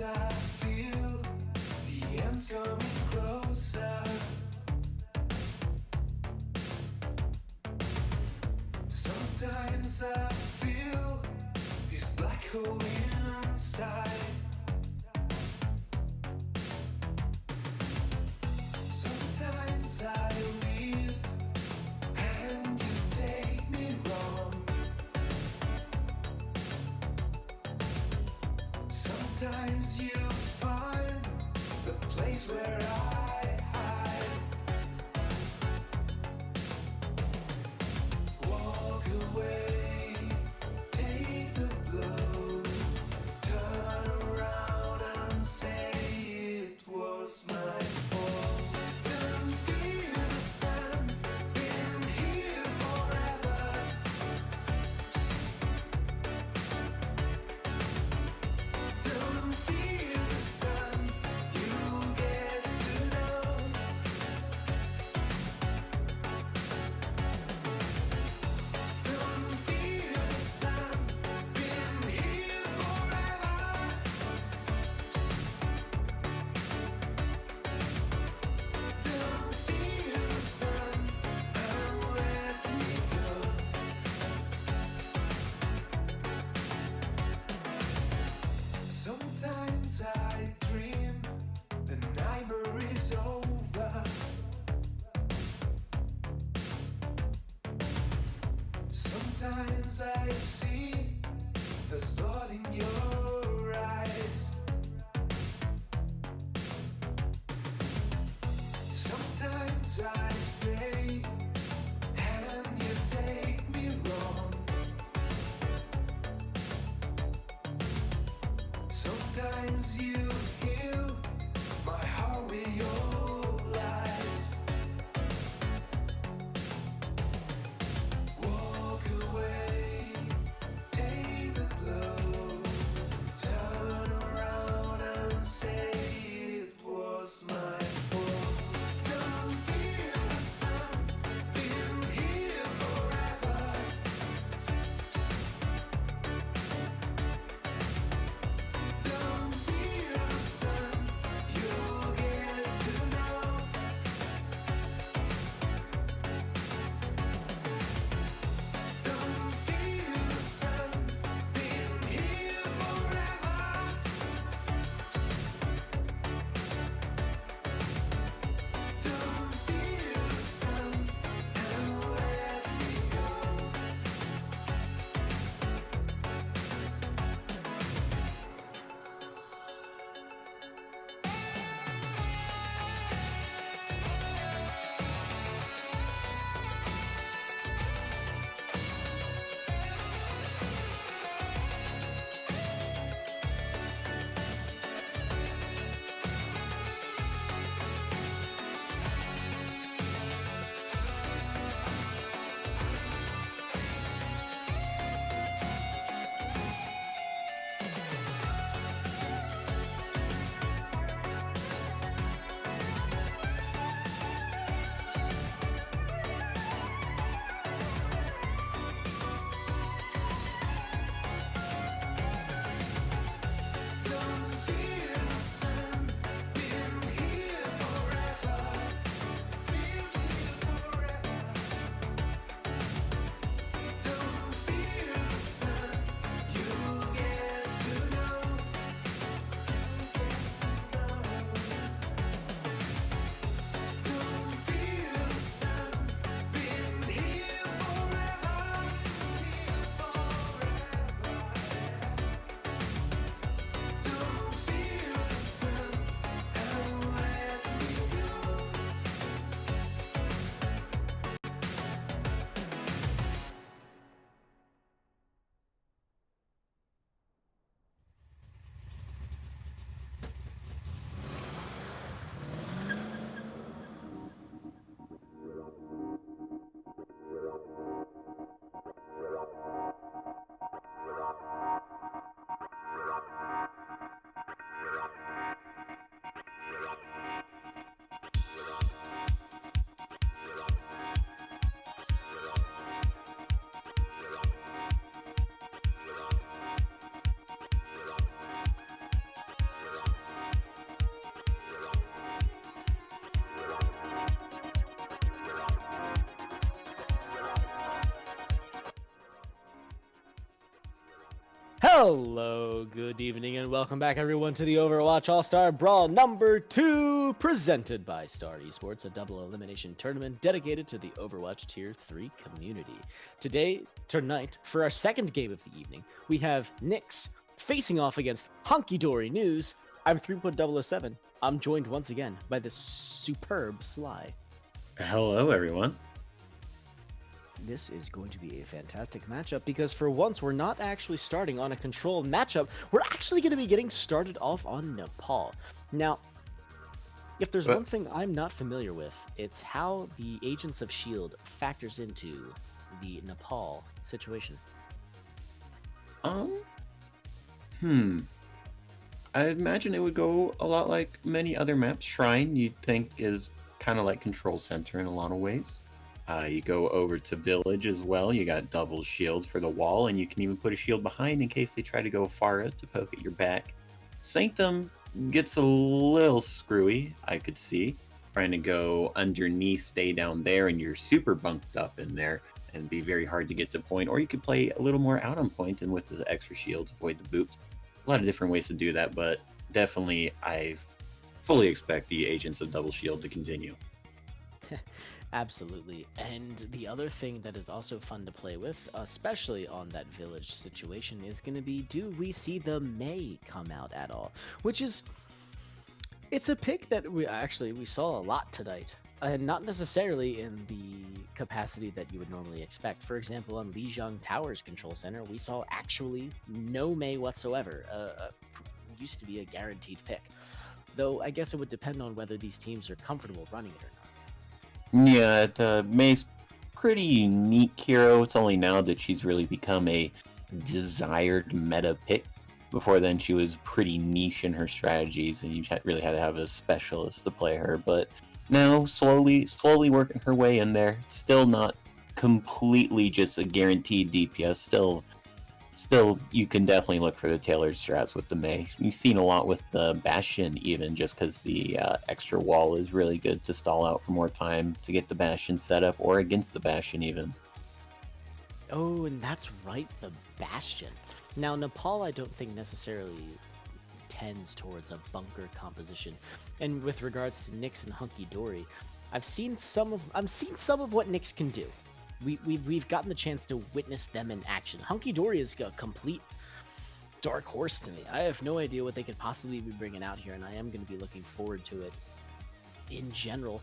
I feel the end's coming closer. Sometimes I feel this black hole inside. Sometimes I leave and you take me wrong. Sometimes you find the place where I hide. Walk away, take the blow, turn around and say it was my fault. Don't feel the sun, been here forever. Don't feel the sun, you'll get to Hello, good evening, and welcome back, everyone, to the Overwatch All-Star Brawl number 2, presented by Star Esports, a double elimination tournament dedicated to the Overwatch Tier 3 community. Tonight, for our second game of the evening, we have NYX facing off against Hunky Dory News. I'm 3.007. I'm joined once again by the superb Sly. Hello, everyone. This is going to be a fantastic matchup because for once we're not actually starting on a controlled matchup. We're actually going to be getting started off on Nepal. Now, if there's one thing I'm not familiar with, it's how the Agents of S.H.I.E.L.D. factors into the Nepal situation. I imagine it would go a lot like many other maps. Shrine, you'd think, is kind of like Control Center in a lot of ways. You go over to Village as well. You got double shields for the wall, and you can even put a shield behind in case they try to go Pharah to poke at your back. Sanctum gets a little screwy, I could see. Trying to go underneath, stay down there, and you're super bunked up in there, and be very hard to get to point. Or you could play a little more out on point, and with the extra shields, avoid the boots. A lot of different ways to do that, but definitely I fully expect the Agents of Double Shield to continue. Absolutely. And the other thing that is also fun to play with, especially on that Village situation, is going to be, do we see the Mei come out at all? Which is, it's a pick that we saw a lot tonight. And not necessarily in the capacity that you would normally expect. For example, on Lijiang Tower's control center, we saw actually no Mei whatsoever. Used to be a guaranteed pick. Though I guess it would depend on whether these teams are comfortable running it or not. Yeah, May's pretty unique hero. It's only now that she's really become a desired meta pick. Before then, she was pretty niche in her strategies, and you really had to have a specialist to play her. But now, slowly working her way in there. Still not completely just a guaranteed DPS. Still, you can definitely look for the tailored strats with the Mei. You've seen a lot with the Bastion, even just because the extra wall is really good to stall out for more time to get the Bastion set up, or against the Bastion even. Oh, and that's right, the Bastion. Now, Nepal, I don't think necessarily tends towards a bunker composition. And with regards to NYX and Hunky Dory, I've seen some of what NYX can do. We've gotten the chance to witness them in action. Hunky Dory is a complete dark horse to me. I have no idea what they could possibly be bringing out here, and I am going to be looking forward to it. In general,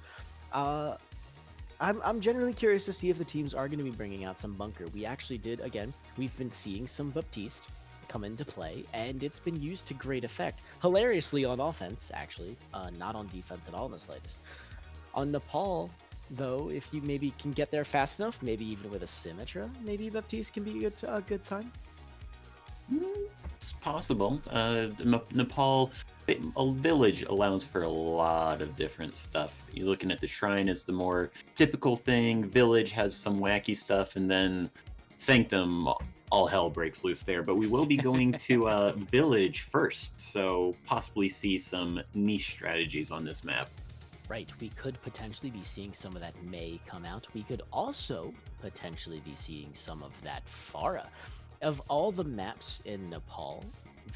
I'm generally curious to see if the teams are going to be bringing out some bunker. We actually did, again, we've been seeing some Baptiste come into play, and it's been used to great effect. Hilariously on offense, actually, not on defense at all in the slightest. On Nepal, though, if you maybe can get there fast enough, maybe even with a Symmetra, maybe Baptiste can be a good sign. It's possible. Nepal, a village allows for a lot of different stuff. You're looking at the shrine as the more typical thing. Village has some wacky stuff, and then Sanctum, all hell breaks loose there. But we will be going to Village first, so possibly see some niche strategies on this map. Right, we could potentially be seeing some of that Mei come out. We could also potentially be seeing some of that Pharah. Of all the maps in Nepal,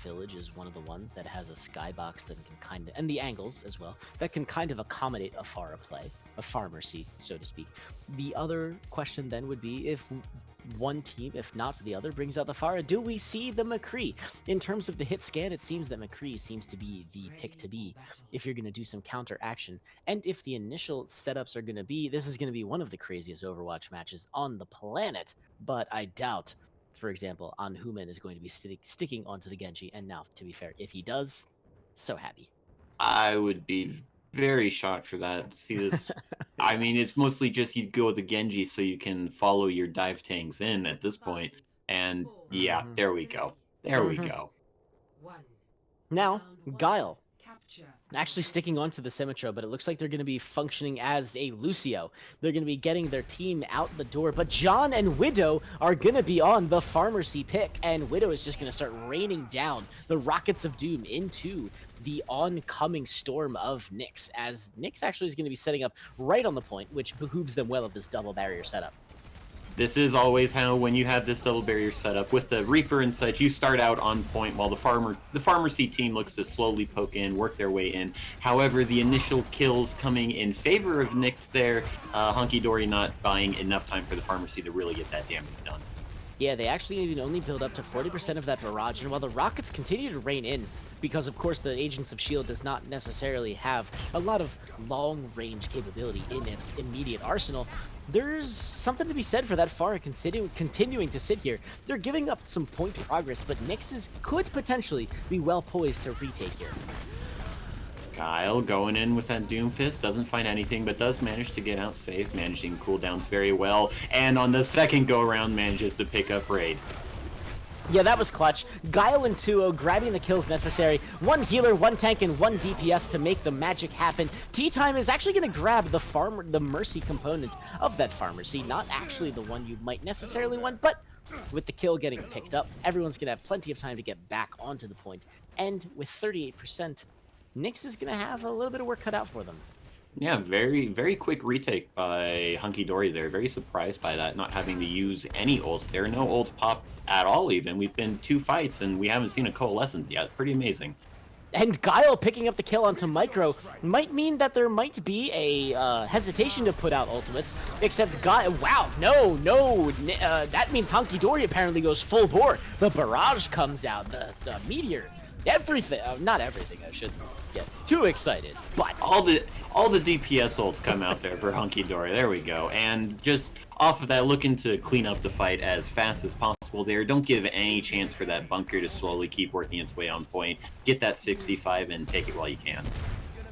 Village is one of the ones that has a skybox that can kind of, and the angles as well, that can kind of accommodate a Pharah play, a Pharmercy, so to speak. The other question then would be, if one team, if not the other, brings out the Pharah, do we see the McCree? In terms of the hit scan, it seems that McCree seems to be the pick to be if you're going to do some counter action. And if the initial setups are going to be, this is going to be one of the craziest Overwatch matches on the planet, but I doubt, for example, Human is going to be sticking onto the Genji. And now, to be fair, if he does, so happy. I would be very shocked for that. See this? I mean, it's mostly just you go with the Genji so you can follow your dive tanks in at this point. And yeah, there we go. There we go. Now, Guile. Actually sticking onto the Symmetra, but it looks like they're going to be functioning as a Lucio. They're going to be getting their team out the door, but John and Widow are going to be on the Pharmercy pick, and Widow is just going to start raining down the Rockets of Doom into the oncoming storm of NYX, as NYX actually is going to be setting up right on the point, which behooves them well of this double barrier setup. This is always how, when you have this double barrier set up with the Reaper and such, you start out on point while the Pharmacy team looks to slowly poke in, work their way in. However, the initial kills coming in favor of NYX there, Hunky Dory not buying enough time for the Pharmacy to really get that damage done. Yeah, they actually can only build up to 40% of that barrage, and while the rockets continue to rain in, because of course the Agents of S.H.I.E.L.D. does not necessarily have a lot of long-range capability in its immediate arsenal, there's something to be said for that Pharah continuing to sit here. They're giving up some point progress, but NYX could potentially be well poised to retake here. Kyle going in with that Doomfist, doesn't find anything, but does manage to get out safe, managing cooldowns very well, and on the second go-around manages to pick up Raid. Yeah, that was clutch. Guile and 2-0 grabbing the kills necessary. One healer, one tank, and one DPS to make the magic happen. T-Time is actually going to grab the Mercy component of that Pharmacy. Not actually the one you might necessarily want, but with the kill getting picked up, everyone's going to have plenty of time to get back onto the point. And with 38%, NYX is going to have a little bit of work cut out for them. Yeah, very, very quick retake by Hunky Dory there. Very surprised by that, not having to use any ults there. No ults pop at all even. We've been 2 fights and we haven't seen a coalescence yet. Pretty amazing. And Guile picking up the kill onto Micro might mean that there might be a hesitation to put out ultimates, except Guile, wow, no, that means Hunky Dory apparently goes full bore. The barrage comes out, the meteor, everything, not everything, I shouldn't get too excited, but all the DPS ults come out there for Hunky Dory. There we go. And just off of that, looking to clean up the fight as fast as possible there. Don't give any chance for that bunker to slowly keep working its way on point. Get that 65 and take it while you can.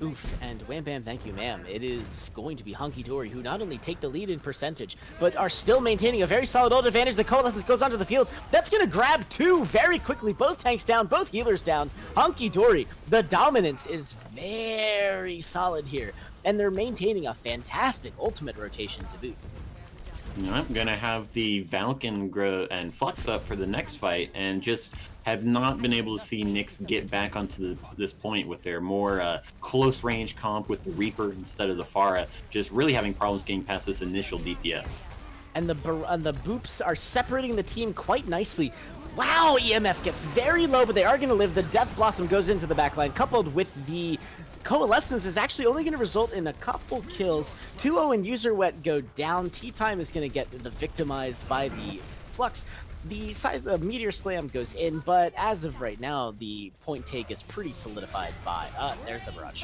Oof, and wham bam, thank you ma'am. It is going to be Hunky Dory who not only take the lead in percentage, but are still maintaining a very solid ult advantage. The Coalescence goes onto the field. That's going to grab 2 very quickly. Both tanks down, both healers down. Hunky Dory, the dominance is very solid here, and they're maintaining a fantastic ultimate rotation to boot. I'm gonna have the Valken and Flux up for the next fight, and just have not been able to see NYX get back onto this point with their more close range comp with the Reaper instead of the Pharah. Just really having problems getting past this initial DPS. And the boops are separating the team quite nicely. Wow, EMF gets very low, but they are going to live. The Death Blossom goes into the backline, coupled with the Coalescence is actually only going to result in a couple kills. 2-0 and User Wet go down. T-Time is going to get the victimized by the Flux. The size of the Meteor Slam goes in, but as of right now, the point take is pretty solidified by... there's the barrage.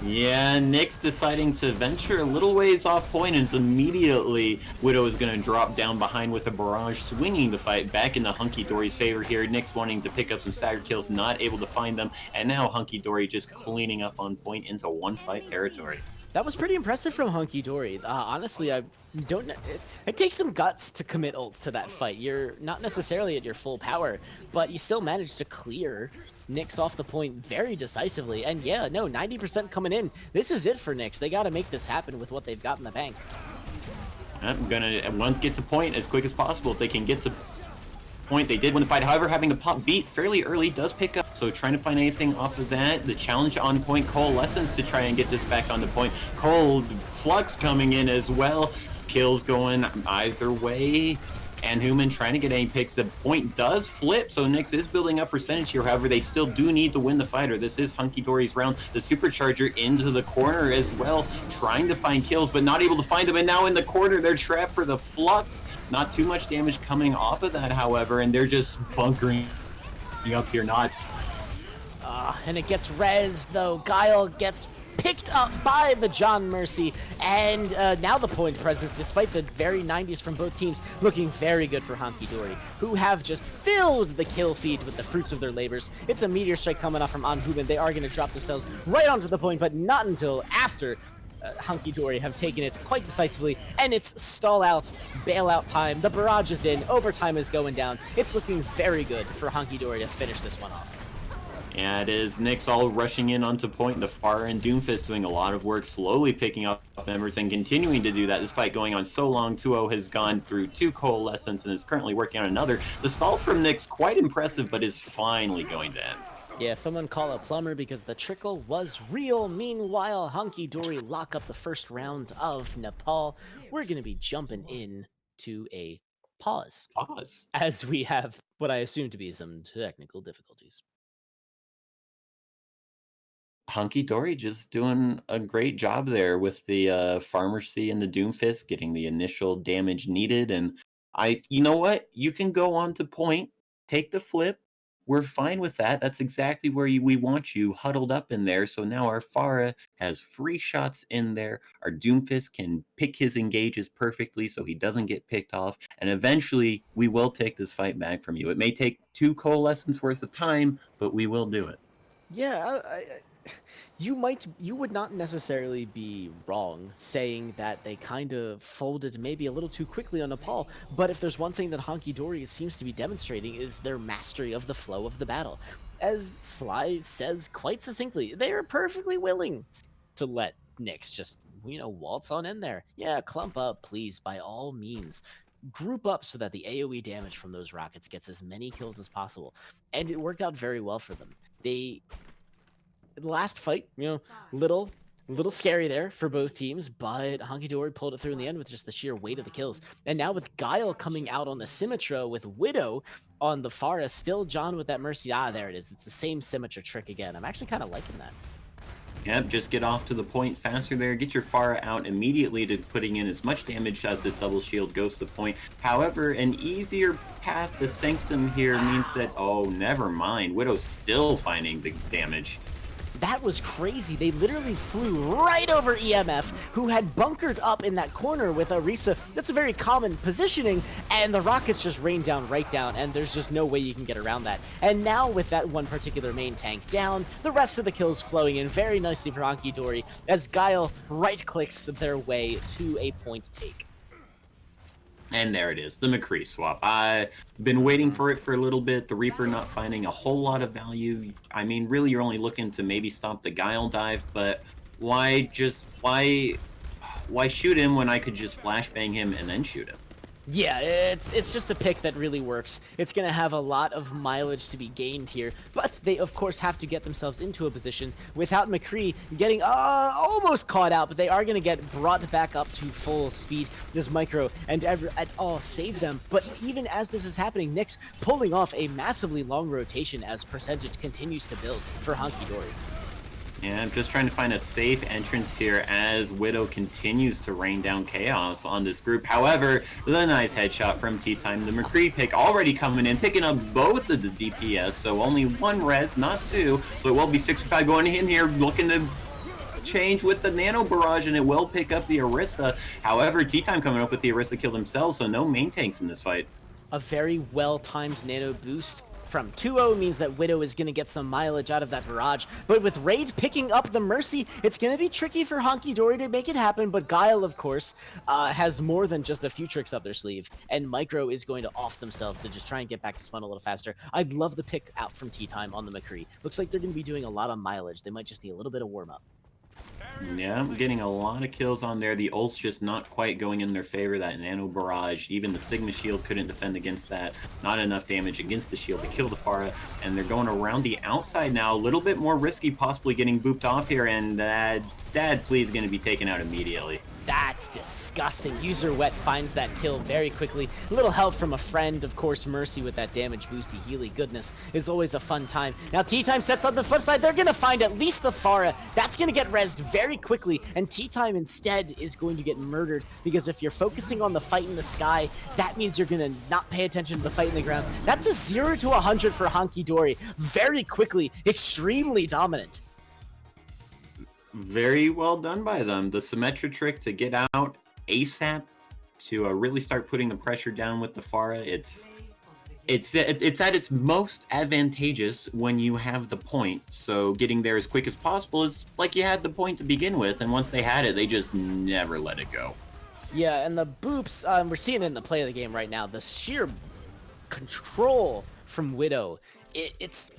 Yeah, NYX deciding to venture a little ways off point, and immediately Widow is going to drop down behind with a barrage, swinging the fight back into Hunky Dory's favor here. NYX wanting to pick up some staggered kills, not able to find them, and now Hunky Dory just cleaning up on point into 1-fight territory. That was pretty impressive from Hunky Dory. Honestly, I don't know. It takes some guts to commit ults to that fight. You're not necessarily at your full power, but you still managed to clear NYX off the point very decisively. And yeah, no, 90% coming in. This is it for NYX. They got to make this happen with what they've got in the bank. I'm gonna get to point as quick as possible. If they can get to point, they did win the fight. However, having the pop beat fairly early does pick up. So trying to find anything off of that. The challenge on point, Coalescence to try and get this back on the point. Cold Flux coming in as well. Kills going either way. And Human trying to get any picks. The point does flip, so NYX is building up percentage here. However, they still do need to win the fight, or this is Hunky Dory's round. The Supercharger into the corner as well, trying to find kills, but not able to find them. And now in the corner, they're trapped for the Flux. Not too much damage coming off of that, however, and they're just bunkering up here. And it gets res, though. Guile gets picked up by the John Mercy, and now the point presence, despite the very 90s from both teams, looking very good for Hunky Dory, who have just filled the kill feed with the fruits of their labors. It's a Meteor Strike coming off from Anhuben. They are going to drop themselves right onto the point, but not until after Hunky Dory have taken it quite decisively, and it's stall out, bailout time. The barrage is in, overtime is going down. It's looking very good for Hunky Dory to finish this one off. Yeah, it is. NYX all rushing in onto point. The Pharah and Doomfist doing a lot of work, slowly picking up members and continuing to do that. This fight going on so long. 2-0 has gone through 2 Coalescence and is currently working on another. The stall from NYX, quite impressive, but is finally going to end. Yeah, someone call a plumber because the trickle was real. Meanwhile, Hunky Dory lock up the first round of Nepal. We're going to be jumping in to a pause Pause. as we have what I assume to be some technical difficulties. Hunky Dory just doing a great job there with the Pharmacy and the Doomfist getting the initial damage needed. And you know what? You can go on to point, take the flip. We're fine with that. That's exactly where we want you huddled up in there. So now our Pharah has free shots in there. Our Doomfist can pick his engages perfectly so he doesn't get picked off. And eventually, we will take this fight back from you. It may take 2 coalescence worth of time, but we will do it. Yeah, you would not necessarily be wrong saying that they kind of folded maybe a little too quickly on Nepal, but if there's one thing that Honky Dory seems to be demonstrating is their mastery of the flow of the battle. As Sly says quite succinctly, they are perfectly willing to let NYX just, waltz on in there. Yeah, clump up, please, by all means. Group up so that the AoE damage from those rockets gets as many kills as possible. And it worked out very well for them. The last fight, little scary there for both teams, but Honky Dory pulled it through in the end with just the sheer weight of the kills. And now with Guile coming out on the Symmetra with Widow on the Pharah, still John with that Mercy. Ah, there it is. It's the same Symmetra trick again. I'm actually kind of liking that. Yep, just get off to the point faster there. Get your Pharah out immediately to putting in as much damage as this double shield goes to the point. However, an easier path to Sanctum here means that, oh, never mind. Widow's still finding the damage. That was crazy. They literally flew right over EMF, who had bunkered up in that corner with Arisa. That's a very common positioning, and the rockets just rained down right down, and there's just no way you can get around that. And now with that one particular main tank down, the rest of the kills flowing in very nicely for Honky Dory as Guile right-clicks their way to a point take. And there it is, the McCree swap. I've been waiting for it for a little bit. The Reaper not finding a whole lot of value. I mean, really, you're only looking to maybe stop the Guile dive, but why shoot him when I could just flashbang him and then shoot him? Yeah, it's just a pick that really works. It's going to have a lot of mileage to be gained here, but they, of course, have to get themselves into a position without McCree getting almost caught out, but they are going to get brought back up to full speed. This Micro and et al. Save them, but even as this is happening, NYX pulling off a massively long rotation as percentage continues to build for Honky Dory. Yeah, I'm just trying to find a safe entrance here as Widow continues to rain down chaos on this group. However, the nice headshot from T-Time. The McCree pick already coming in, picking up both of the DPS, so only one res, not two. So it will be 6-5 going in here, looking to change with the Nano Barrage, and it will pick up the Orisa. However, T-Time coming up with the Orisa kill themselves, so no main tanks in this fight. A very well-timed Nano boost from 2-0 means that Widow is going to get some mileage out of that barrage, but with Raid picking up the Mercy, it's going to be tricky for Honky Dory to make it happen, but Guile, of course, has more than just a few tricks up their sleeve, and Micro is going to off themselves to just try and get back to spawn a little faster. I'd love the pick out from T-Time on the McCree. Looks like they're going to be doing a lot of mileage. They might just need a little bit of warm-up. Yeah, I'm getting a lot of kills on there. The ult's just not quite going in their favor. That Nano Barrage, even the Sigma Shield couldn't defend against that. Not enough damage against the shield to kill the Pharah. And they're going around the outside now. A little bit more risky, possibly getting booped off here. And Dad, please, going to be taken out immediately. That's disgusting. User Wet finds that kill very quickly. A little help from a friend, of course. Mercy with that damage boosty Healy goodness is always a fun time. Now T-Time sets on the flip side. They're going to find at least the Pharah. That's going to get rezzed very quickly, and T-Time instead is going to get murdered, because if you're focusing on the fight in the sky, that means you're going to not pay attention to the fight in the ground. That's a 0 to 100 for Honky Dory. Very quickly, extremely dominant. Very well done by them. The Symmetra trick to get out ASAP to really start putting the pressure down with the Pharah. It's at its most advantageous when you have the point. So getting there as quick as possible is like you had the point to begin with, and once they had it, they just never let it go. Yeah, and the boops, we're seeing it in the play of the game right now. The sheer control from Widow, it's...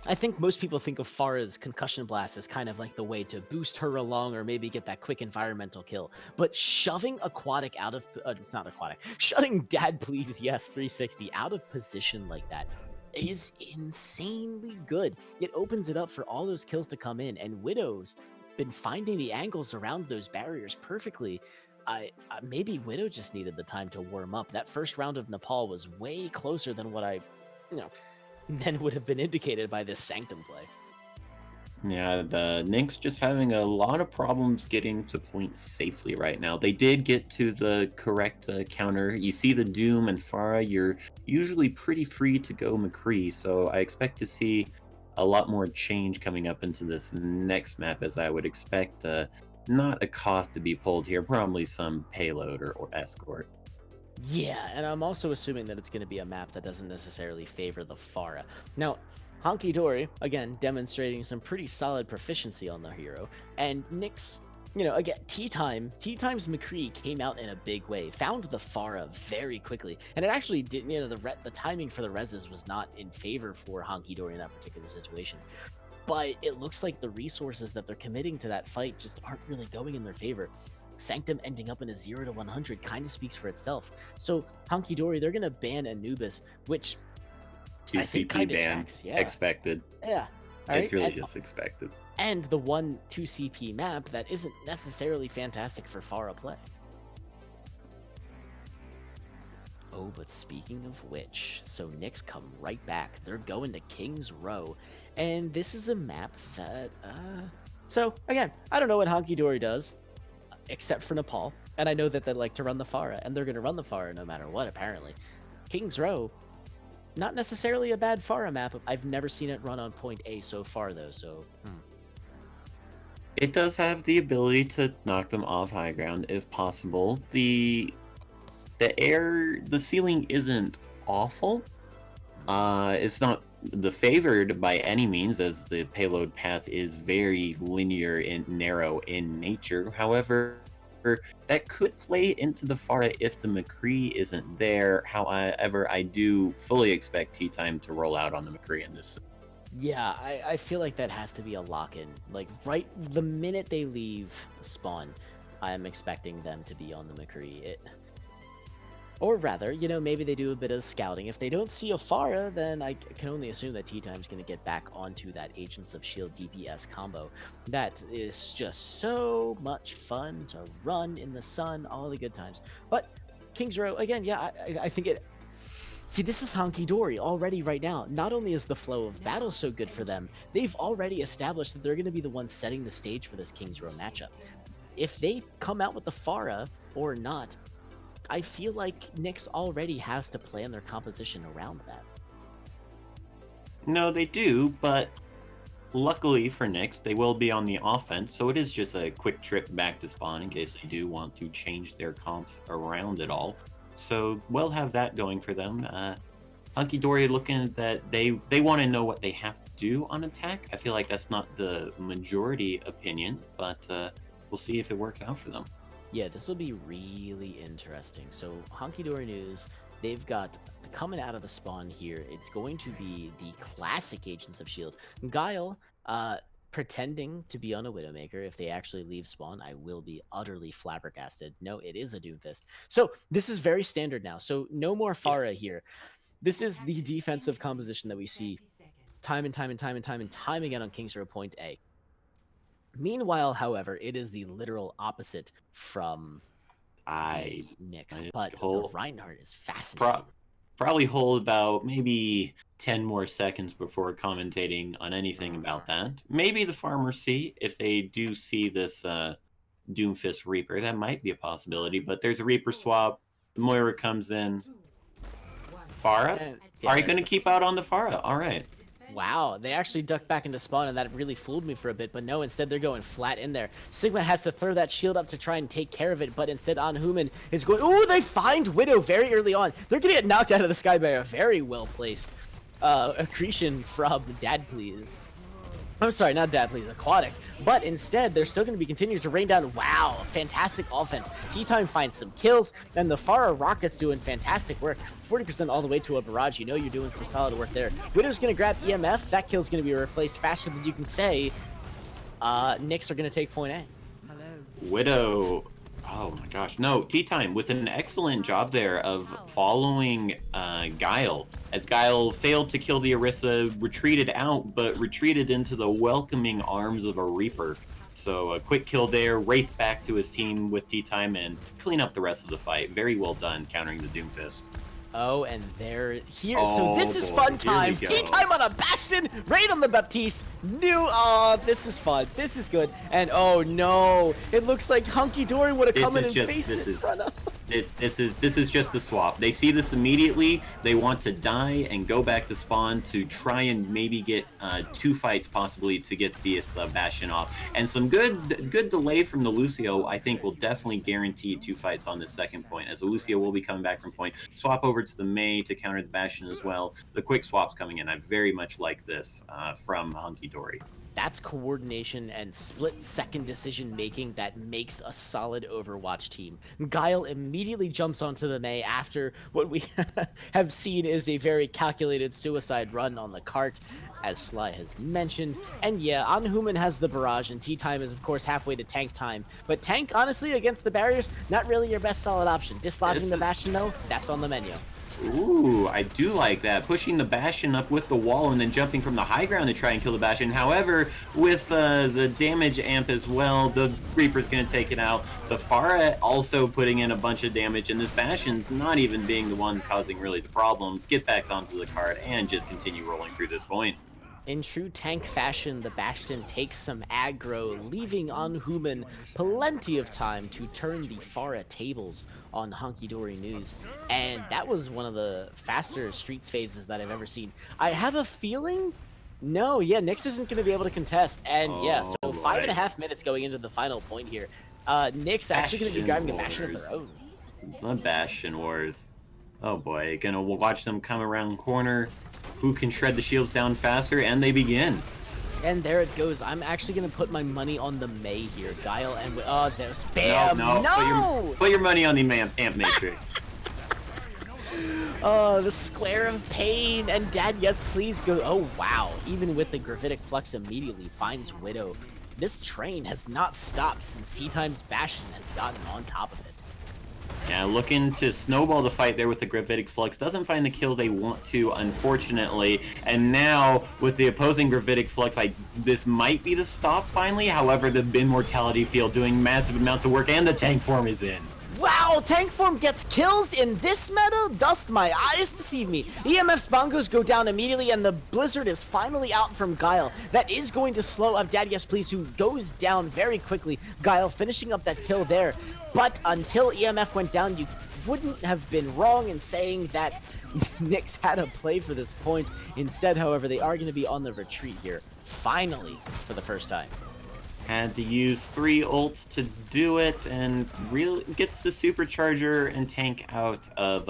I think most people think of Pharah's Concussion Blast as kind of like the way to boost her along or maybe get that quick environmental kill. But shoving Aquatic out of... it's not Aquatic. Shutting Dad Please Yes 360 out of position like that is insanely good. It opens it up for all those kills to come in, and Widow's been finding the angles around those barriers perfectly. Maybe Widow just needed the time to warm up. That first round of Nepal was way closer than what you know, than would have been indicated by this Sanctum play. Yeah, the NYX just having a lot of problems getting to points safely right now. They did get to the correct counter. You see the Doom and Farah, you're usually pretty free to go McCree, so I expect to see a lot more change coming up into this next map, as I would expect not a Koth to be pulled here, probably some payload or escort. Yeah, and I'm also assuming that it's going to be a map that doesn't necessarily favor the Farah. Now, Hunky Dory, again, demonstrating some pretty solid proficiency on the hero, and NYX, again, Time's McCree came out in a big way, found the Farah very quickly, and it actually didn't, the timing for the reses was not in favor for Hunky Dory in that particular situation. But it looks like the resources that they're committing to that fight just aren't really going in their favor. Sanctum ending up in a 0 to 100 kind of speaks for itself. So Hunky Dory, they're gonna ban Anubis, which 2 I think CP kinda ban, tracks, yeah. expected. Yeah, It's really just expected. and the 1-2 CP map that isn't necessarily fantastic for Farah play. Oh, but speaking of which, so NYX come right back. They're going to King's Row, and this is a map that, so again, I don't know what Hunky Dory does, except for Nepal, and I know that they like to run the Farah, and they're going to run the Farah no matter what, apparently. King's Row, not necessarily a bad Farah map. I've never seen it run on point A so far, though, so, It does have the ability to knock them off high ground if possible. The ceiling isn't awful. It's not the favored by any means, as the payload path is very linear and narrow in nature. However, that could play into the Farah if the McCree isn't there. However, I do fully expect T-Time to roll out on the McCree in this. Yeah, I feel like that has to be a lock-in. Like, right the minute they leave spawn, I'm expecting them to be on the McCree. Or rather, maybe they do a bit of scouting. If they don't see a Farah, then I can only assume that T-Time's going to get back onto that Agents of S.H.I.E.L.D. DPS combo. That is just so much fun to run in the sun, all the good times. But King's Row, again, yeah, I think it... See, this is Hunky Dory already right now. Not only is the flow of battle so good for them, they've already established that they're going to be the ones setting the stage for this King's Row matchup. If they come out with the Farah or not, I feel like NYX already has to plan their composition around that. No, they do, but luckily for NYX, they will be on the offense, so it is just a quick trip back to spawn in case they do want to change their comps around it all. So we'll have that going for them. Hunky Dory looking that they want to know what they have to do on attack. I feel like that's not the majority opinion, but we'll see if it works out for them. Yeah, this will be really interesting. So, Hunky Dory News, they've got coming out of the spawn here. It's going to be the classic Agents of S.H.I.E.L.D. Guile, pretending to be on a Widowmaker. If they actually leave spawn, I will be utterly flabbergasted. No, it is a Doomfist. So, this is very standard now. So, no more Farah here. This is the defensive composition that we see time and time again on King's Row Point A. Meanwhile, however, it is the literal opposite from the NYX, but the Reinhardt is fascinating. Probably hold about maybe 10 more seconds before commentating on anything about that. Maybe the farmers see, if they do see this Doomfist Reaper, that might be a possibility, but there's a Reaper swap, the Moira comes in. Farah? Yeah, Are you going to keep out on the Farah? All right. Wow, they actually ducked back into spawn, and that really fooled me for a bit, but no, instead they're going flat in there. Sigma has to throw that shield up to try and take care of it, but instead Anhuman is going... Ooh, they find Widow very early on. They're going to get knocked out of the sky by a very well-placed accretion from Dad Please. I'm sorry, not Dad Please, Aquatic. But instead, they're still going to be continuing to rain down. Wow, fantastic offense. T-Time finds some kills, and the Farah Rocket's doing fantastic work. 40% all the way to a barrage. You know you're doing some solid work there. Widow's going to grab EMF. That kill's going to be replaced faster than you can say. NYX are going to take point A. Widow Oh my gosh. No, Tea Time with an excellent job there of following Guile. As Guile failed to kill the Orisa, retreated out, but retreated into the welcoming arms of a Reaper. So a quick kill there, Wraith back to his team with Tea Time and clean up the rest of the fight. Very well done countering the Doomfist. Oh, and they're here. So Oh this is boy, fun here we times. Tea go. time on a Bastion, raid on the Baptiste. This is fun. This is good. And oh no, it looks like Hunky Dory would have come in and faced it in front of. This is just a swap. They see this immediately. They want to die and go back to spawn to try and maybe get 2 fights possibly to get this Bastion off. And some good delay from the Lucio, I think, will definitely guarantee 2 fights on this second point, as the Lucio will be coming back from point. Swap over to the Mei to counter the Bastion as well. The quick swap's coming in. I very much like this from Hunky Dory. That's coordination and split-second decision-making that makes a solid Overwatch team. Guile immediately jumps onto the Mei after what we have seen is a very calculated suicide run on the cart, as Sly has mentioned. And yeah, Anhuman has the barrage, and Tea Time is, of course, halfway to tank time. But tank, honestly, against the barriers, not really your best solid option. Dislodging the Bastion, though, that's on the menu. Ooh, I do like that. Pushing the Bastion up with the wall and then jumping from the high ground to try and kill the Bastion. However, with the damage amp as well, the Reaper's going to take it out. The Pharah also putting in a bunch of damage, and this Bastion's not even being the one causing really the problems. Get back onto the cart and just continue rolling through this point. In true tank fashion, the Bastion takes some aggro, leaving Anhuman plenty of time to turn the Pharah tables on Hunky Dory News. And that was one of the faster Streets phases that I've ever seen. I have a feeling... No, yeah, NYX isn't going to be able to contest. And yeah, so 5.5 minutes going into the final point here. NYX actually going to be grabbing a Bastion of their own. The Bastion Wars. Oh boy, gonna watch them come around corner. Who can shred the shields down faster? And they begin. And there it goes. I'm actually going to put my money on the Mei here. Guile and... Oh, there's... Bam! No! Put your money on the Amp Matrix. Oh, the Square of Pain. And Dad, yes, please go... Oh, wow. Even with the Gravitic Flux immediately finds Widow. This train has not stopped since Tea Time's Bastion has gotten on top of it. Yeah, looking to snowball the fight there with the Gravitic Flux. Doesn't find the kill they want to, unfortunately. And now, with the opposing Gravitic Flux, this might be the stop finally. However, the Immortality Field doing massive amounts of work, and the tank form is in. Wow, tank form gets kills in this meta? Dust my eyes deceive me. EMF's bongos go down immediately, and the Blizzard is finally out from Guile. That is going to slow up Dad Yes Please, who goes down very quickly. Guile finishing up that kill there. But until EMF went down, you wouldn't have been wrong in saying that NYX had a play for this point. Instead, however, they are going to be on the retreat here. Finally, for the first time. Had to use 3 ults to do it, and really gets the supercharger and tank out of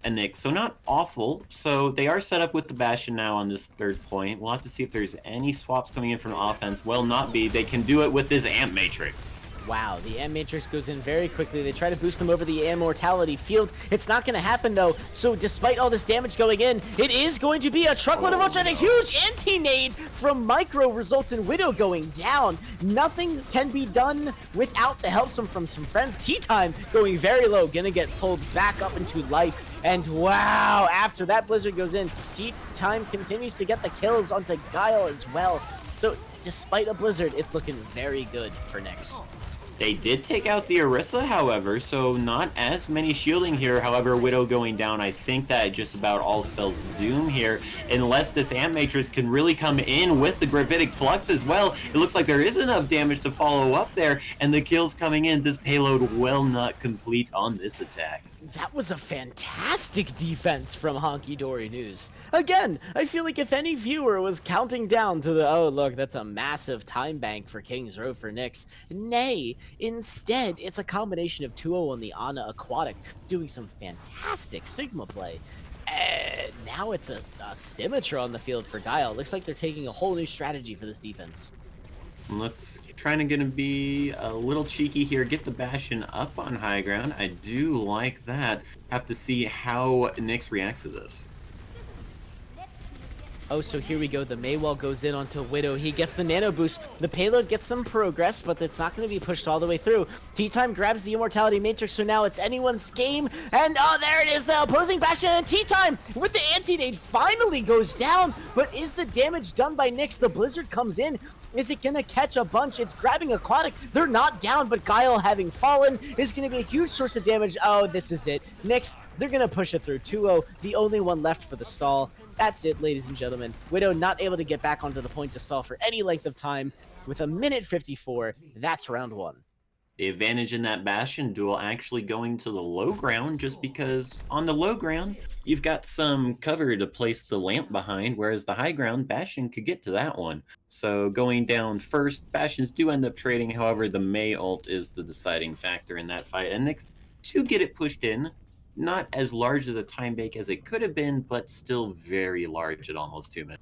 NYX. So not awful. So they are set up with the Bastion now on this third point. We'll have to see if there's any swaps coming in from offense. Will not be. They can do it with this Amp Matrix. Wow, the M Matrix goes in very quickly. They try to boost them over the Immortality Field. It's not going to happen, though. So despite all this damage going in, it is going to be a truckload of ultra, and a huge anti-nade from Micro results in Widow going down. Nothing can be done without the help from some friends. Tea Time going very low, going to get pulled back up into life. And wow, after that Blizzard goes in, Tea Time continues to get the kills onto Guile as well. So despite a Blizzard, it's looking very good for NYX. They did take out the Orisa, however, so not as many shielding here. However, Widow going down, I think that just about all spells doom here, unless this Amp Matrix can really come in with the Gravitic Flux as well. It looks like there is enough damage to follow up there, and the kills coming in. This payload will not complete on this attack. That was a fantastic defense from Hunky Dory News. Again, I feel like if any viewer was counting down to the, oh look, that's a massive time bank for King's Row for NYX, nay, instead, it's a combination of 2-0 on the Ana Aquatic, doing some fantastic Sigma play. And now it's a Symmetra on the field for Guile. Looks like they're taking a whole new strategy for this defense. Looks trying to gonna be a little cheeky here, get the Bastion up on high ground. I do like that. Have to see how NYX reacts to this. Oh, so here we go. The Maywall goes in onto Widow. He gets the nano boost. The payload gets some progress, but it's not going to be pushed all the way through. Tea-Time grabs the Immortality Matrix, so now it's anyone's game. And oh, there it is. The opposing Bastion and Tea-Time with the anti-nade finally goes down. But is the damage done by NYX? The Blizzard comes in. Is it going to catch a bunch? It's grabbing Aquatic. They're not down, but Guile, having fallen, is going to be a huge source of damage. Oh, this is it. NYX, they're going to push it through 2-0, the only one left for the stall. That's it, ladies and gentlemen. Widow not able to get back onto the point to stall for any length of time. With a minute 54, that's round one. The advantage in that Bastion duel actually going to the low ground, just because on the low ground, you've got some cover to place the lamp behind, whereas the high ground, Bastion could get to that one. So going down first, Bastions do end up trading, however, the Mei ult is the deciding factor in that fight. And NYX to get it pushed in, not as large of a time bake as it could have been, but still very large at almost 2 minutes.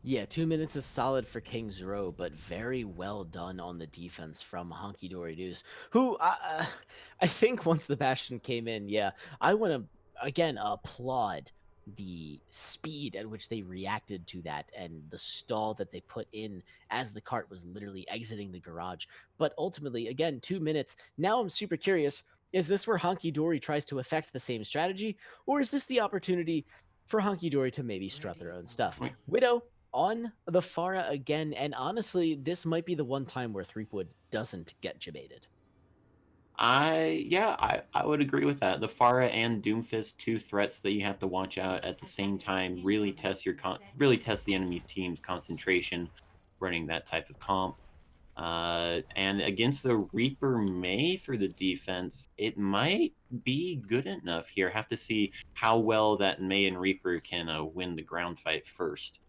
Yeah, 2 minutes is solid for King's Row, but very well done on the defense from Hunky Dory Deuce, who I think once the Bastion came in, yeah, I want to, again, applaud the speed at which they reacted to that and the stall that they put in as the cart was literally exiting the garage. But ultimately, again, 2 minutes. Now I'm super curious, is this where Hunky Dory tries to affect the same strategy, or is this the opportunity for Hunky Dory to maybe strut their own stuff? Widow on the Pharah again, and honestly, this might be the one time where Threepwood doesn't get jebaited. I would agree with that. The Pharah and Doomfist, two threats that you have to watch out at the same time, really test the enemy team's concentration running that type of comp. And against the Reaper Mei for the defense, it might be good enough here. Have to see how well that Mei and Reaper can win the ground fight first.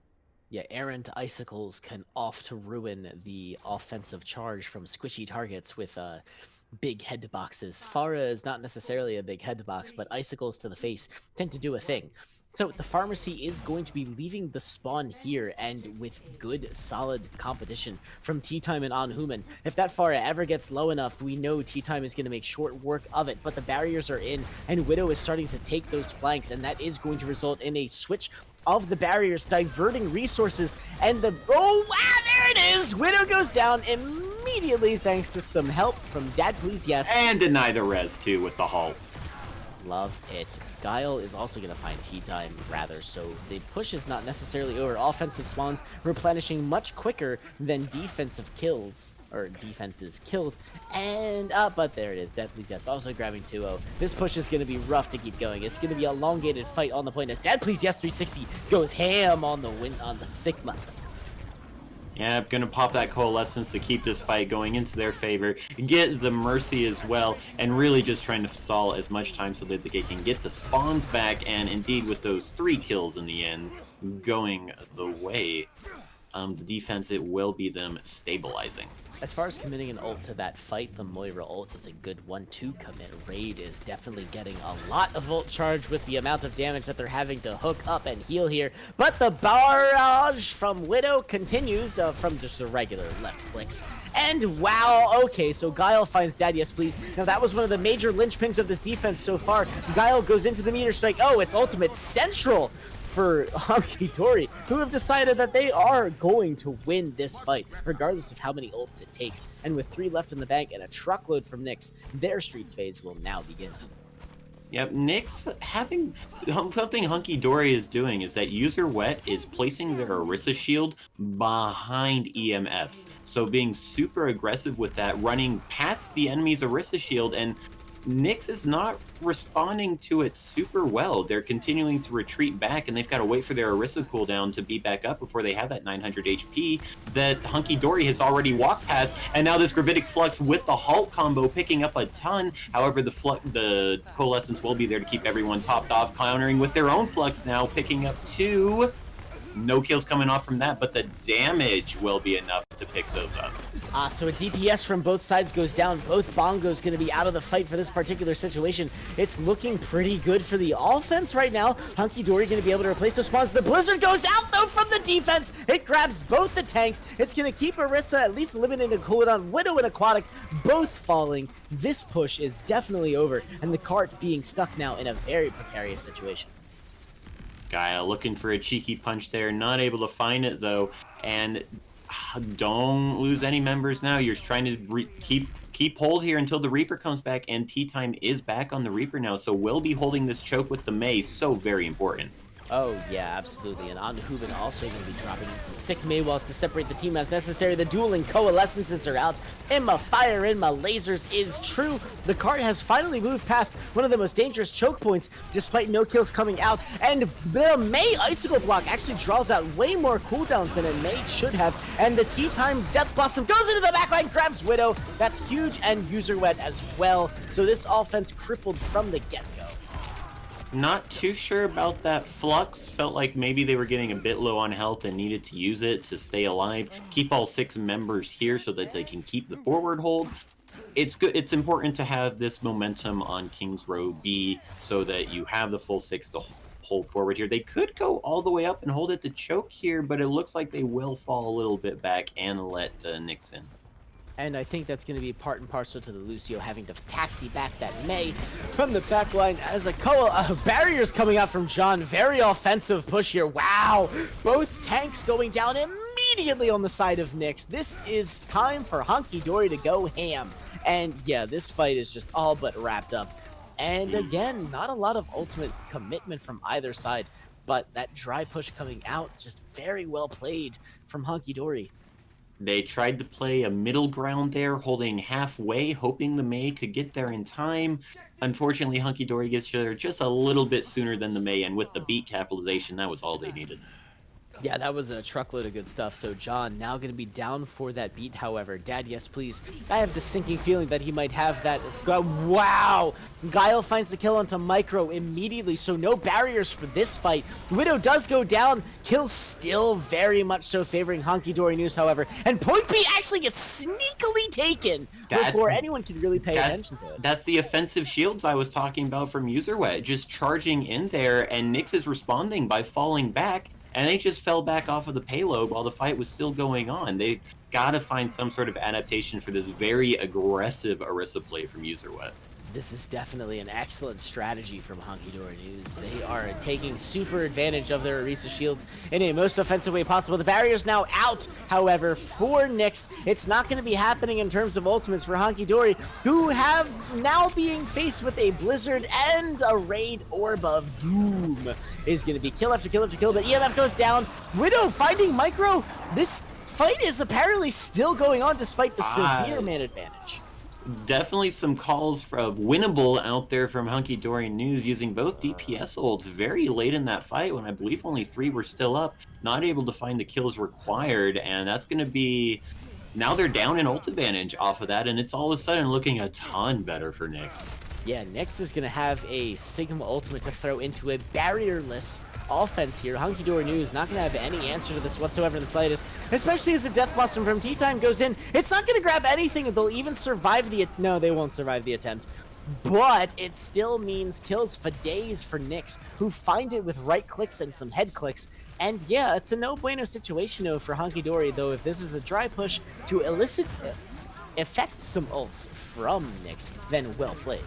Yeah, errant icicles can oft to ruin the offensive charge from squishy targets with big head boxes. Pharah is not necessarily a big head box, but icicles to the face tend to do a thing. So the Pharmacy is going to be leaving the spawn here, and with good, solid competition from Tea-Time and Anhuman. If that Pharah ever gets low enough, we know Tea-Time is going to make short work of it, but the barriers are in, and Widow is starting to take those flanks, and that is going to result in a switch of the barriers, diverting resources, and the... Oh, wow, there it is! Widow goes down immediately thanks to some help from Dad Please Yes. And deny the res, too, with the halt. Love it. Guile is also going to find Tea-Time, rather, so the push is not necessarily over. Offensive spawns replenishing much quicker than defensive kills, or defenses killed, and but there it is. Dad Please Yes also grabbing 2-0. This push is going to be rough to keep going. It's going to be a elongated fight on the point as Dad Please Yes 360 goes ham on the win on the Sigma. Yeah, gonna pop that Coalescence to keep this fight going into their favor, get the Mercy as well, and really just trying to stall as much time so that they can get the spawns back, and indeed with those 3 kills in the end going the way, the defense, it will be them stabilizing. As far as committing an ult to that fight, the Moira ult is a good 1-2 commit. Raid is definitely getting a lot of ult charge with the amount of damage that they're having to hook up and heal here. But the barrage from Widow continues from just the regular left clicks. And wow, okay, so Guile finds Dad Yes Please. Now that was one of the major linchpins of this defense so far. Guile goes into the meter strike. Oh, it's ultimate central for Hunky Dory, who have decided that they are going to win this fight, regardless of how many ults it takes. And with 3 left in the bank and a truckload from NYX, their Streets phase will now begin. Yep, NYX having something Hunky Dory is doing is that User Wet is placing their Orisa shield behind EMFs. So being super aggressive with that, running past the enemy's Orisa shield, and NYX is not responding to it super well. They're continuing to retreat back, and they've got to wait for their Orisa cooldown to be back up before they have that 900 HP that Hunky Dory has already walked past. And now this Gravitic Flux with the Halt combo picking up a ton. However, the Coalescence will be there to keep everyone topped off, countering with their own Flux now, picking up 2. No kills coming off from that, but the damage will be enough to pick those up. So a DPS from both sides goes down. Both Bongos going to be out of the fight for this particular situation. It's looking pretty good for the offense right now. Hunky Dory going to be able to replace those spawns. The Blizzard goes out, though, from the defense. It grabs both the tanks. It's going to keep Orisa at least limiting the cooldown. Widow and Aquatic both falling. This push is definitely over, and the cart being stuck now in a very precarious situation. Gaia looking for a cheeky punch there, not able to find it though, and don't lose any members now. You're trying to keep hold here until the Reaper comes back, and Tea Time is back on the Reaper now, so we'll be holding this choke with the Mei, so very important. Oh, yeah, absolutely. And on Hubin also going to be dropping in some sick Mei walls to separate the team as necessary. The dueling coalescences are out. In my fire, in my lasers is true. The card has finally moved past one of the most dangerous choke points, despite no kills coming out. And the Mei Icicle block actually draws out way more cooldowns than it Mei should have. And the Tea Time Death Blossom goes into the backline, grabs Widow. That's huge, and User Wet as well. So this offense crippled from the get-go. Not too sure about that Flux. Felt like maybe they were getting a bit low on health and needed to use it to stay alive. Keep all 6 members here so that they can keep the forward hold. It's good. It's important to have this momentum on King's Row B so that you have the full 6 to hold forward here. They could go all the way up and hold it to choke here, but it looks like they will fall a little bit back and let NYX in. And I think that's going to be part and parcel to the Lucio having to taxi back that Mei from the backline as a barriers coming out from John. Very offensive push here. Wow. Both tanks going down immediately on the side of NYX. This is time for Hunky Dory to go ham. And yeah, this fight is just all but wrapped up. And again, not a lot of ultimate commitment from either side, but that dry push coming out, just very well played from Hunky Dory. They tried to play a middle ground there, holding halfway, hoping the Mei could get there in time. Unfortunately, Hunky Dory gets there just a little bit sooner than the Mei, and with the beat capitalization, that was all they needed. Yeah, that was a truckload of good stuff. So John now going to be down for that beat, however. Dad, yes, please. I have the sinking feeling that he might have that. Wow! Guile finds the kill onto Micro immediately, so no barriers for this fight. Widow does go down. Kill still very much so favoring Hunky Dory News, however. And Point B actually gets sneakily taken before anyone can really pay attention to it. That's the offensive shields I was talking about from User Wet. Just charging in there, and NYX is responding by falling back. And they just fell back off of the payload while the fight was still going on. They got to find some sort of adaptation for this very aggressive Orisa play from User Wet. This is definitely an excellent strategy from Hunky Dory News. They are taking super advantage of their Orisa shields in a most offensive way possible. The barrier's now out, however, for NYX. It's not going to be happening in terms of ultimates for Hunky Dory, who have now being faced with a Blizzard and a Raid Orb of Doom. Is going to be kill after kill after kill, but EMF goes down. Widow finding Micro. This fight is apparently still going on despite the severe man advantage. Definitely some calls of winnable out there from Hunky Dory News using both DPS ults very late in that fight when I believe only 3 were still up, not able to find the kills required, and that's going to be... Now they're down in ult advantage off of that, and it's all of a sudden looking a ton better for NYX. Yeah, NYX is going to have a Sigma ultimate to throw into a barrierless offense here. Hunky Dory News not going to have any answer to this whatsoever in the slightest, especially as the Death Blossom from Tea Time goes in. It's not going to grab anything, and they'll even survive the... No, they won't survive the attempt. But it still means kills for days for NYX, who find it with right clicks and some head clicks. And yeah, it's a no bueno situation though for Hunky Dory, though if this is a dry push to effect some ults from NYX, then well played.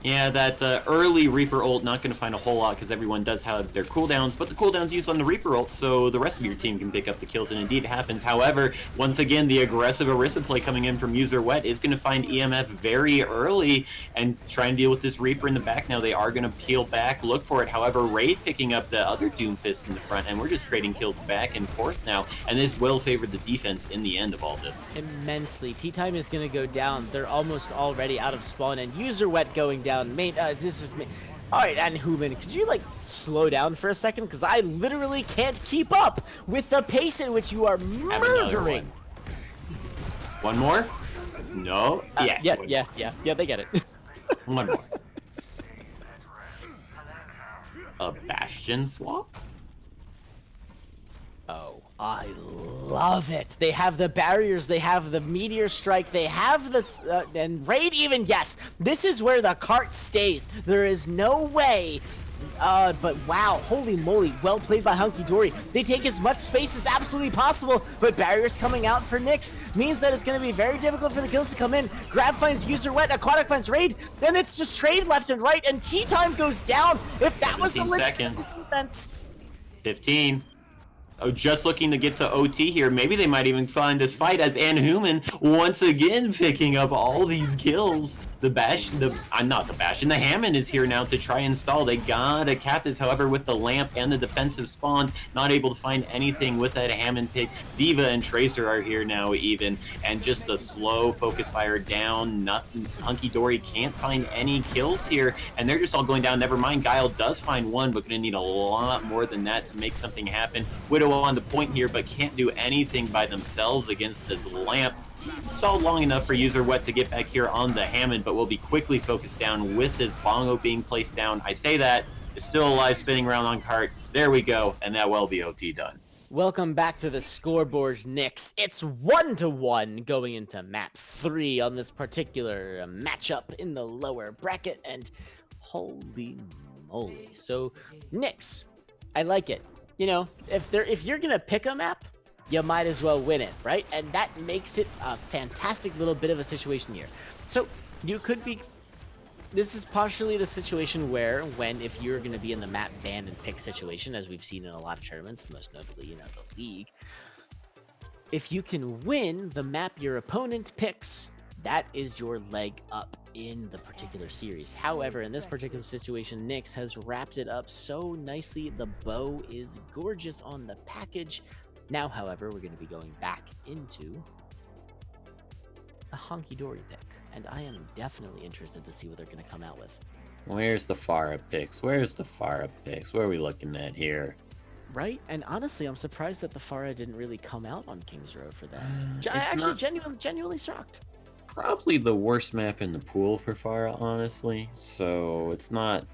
Yeah, that early Reaper ult not going to find a whole lot because everyone does have their cooldowns, but the cooldowns used on the Reaper ult so the rest of your team can pick up the kills, and indeed it happens. However, once again, the aggressive Orisa play coming in from User Wet is going to find EMF very early and try and deal with this Reaper in the back. Now they are going to peel back, look for it. However, Raid picking up the other Doomfist in the front, and we're just trading kills back and forth now, and this will favor the defense in the end of all this. Immensely. Tea Time is going to go down. They're almost already out of spawn, and User Wet going down. Mate, this is me. Alright, and Human, could you, like, slow down for a second? Because I literally can't keep up with the pace in which you are murdering. One more? No? Yes. Yeah, they get it. One more. A Bastion swap? Oh, I love it. They have the barriers, they have the meteor strike, they have the and Raid even. Yes, this is where the cart stays. There is no way. But wow, holy moly, well played by Hunky Dory. They take as much space as absolutely possible, but barriers coming out for NYX means that it's going to be very difficult for the kills to come in. Grab finds User Wet, Aquatic finds Raid, then it's just trade left and right, and Tea Time goes down. If that was the legit defense, 15. Oh, just looking to get to OT here. Maybe they might even find this fight as Anhuman once again picking up all these kills. The not the Bastion, the Hammond is here now to try and stall. They got a Captives, however, with the lamp and the defensive spawns, not able to find anything with that Hammond pick. Diva and Tracer are here now even, and just a slow focus fire down. Nothing. Hunky Dory can't find any kills here, and they're just all going down. Never mind, Guile does find one, but gonna need a lot more than that to make something happen. Widow on the point here, but can't do anything by themselves against this lamp. Stalled long enough for User Wet to get back here on the Hammond, but will be quickly focused down with this Bongo being placed down. I say that, it's still alive, spinning around on cart. There we go, and that will be OT done. Welcome back to the scoreboard, NYX. It's 1-1 going into map 3 on this particular matchup in the lower bracket, and holy moly. So, NYX, I like it. You know, if you're gonna pick a map, you might as well win it, right? And that makes it a fantastic little bit of a situation here. So you could be, this is partially the situation where if you're gonna be in the map ban and pick situation, as we've seen in a lot of tournaments, most notably, you know, the league, if you can win the map your opponent picks, that is your leg up in the particular series. However, in this particular situation, NYX has wrapped it up so nicely. The bow is gorgeous on the package. Now, however, we're going to be going back into a Hunky Dory pick, and I am definitely interested to see what they're going to come out with. Where's the Farah picks? Where's the Farah picks? What are we looking at here? Right? And honestly, I'm surprised that the Farah didn't really come out on Kings Row for that. Genuinely shocked. Probably the worst map in the pool for Farah, honestly. So it's not...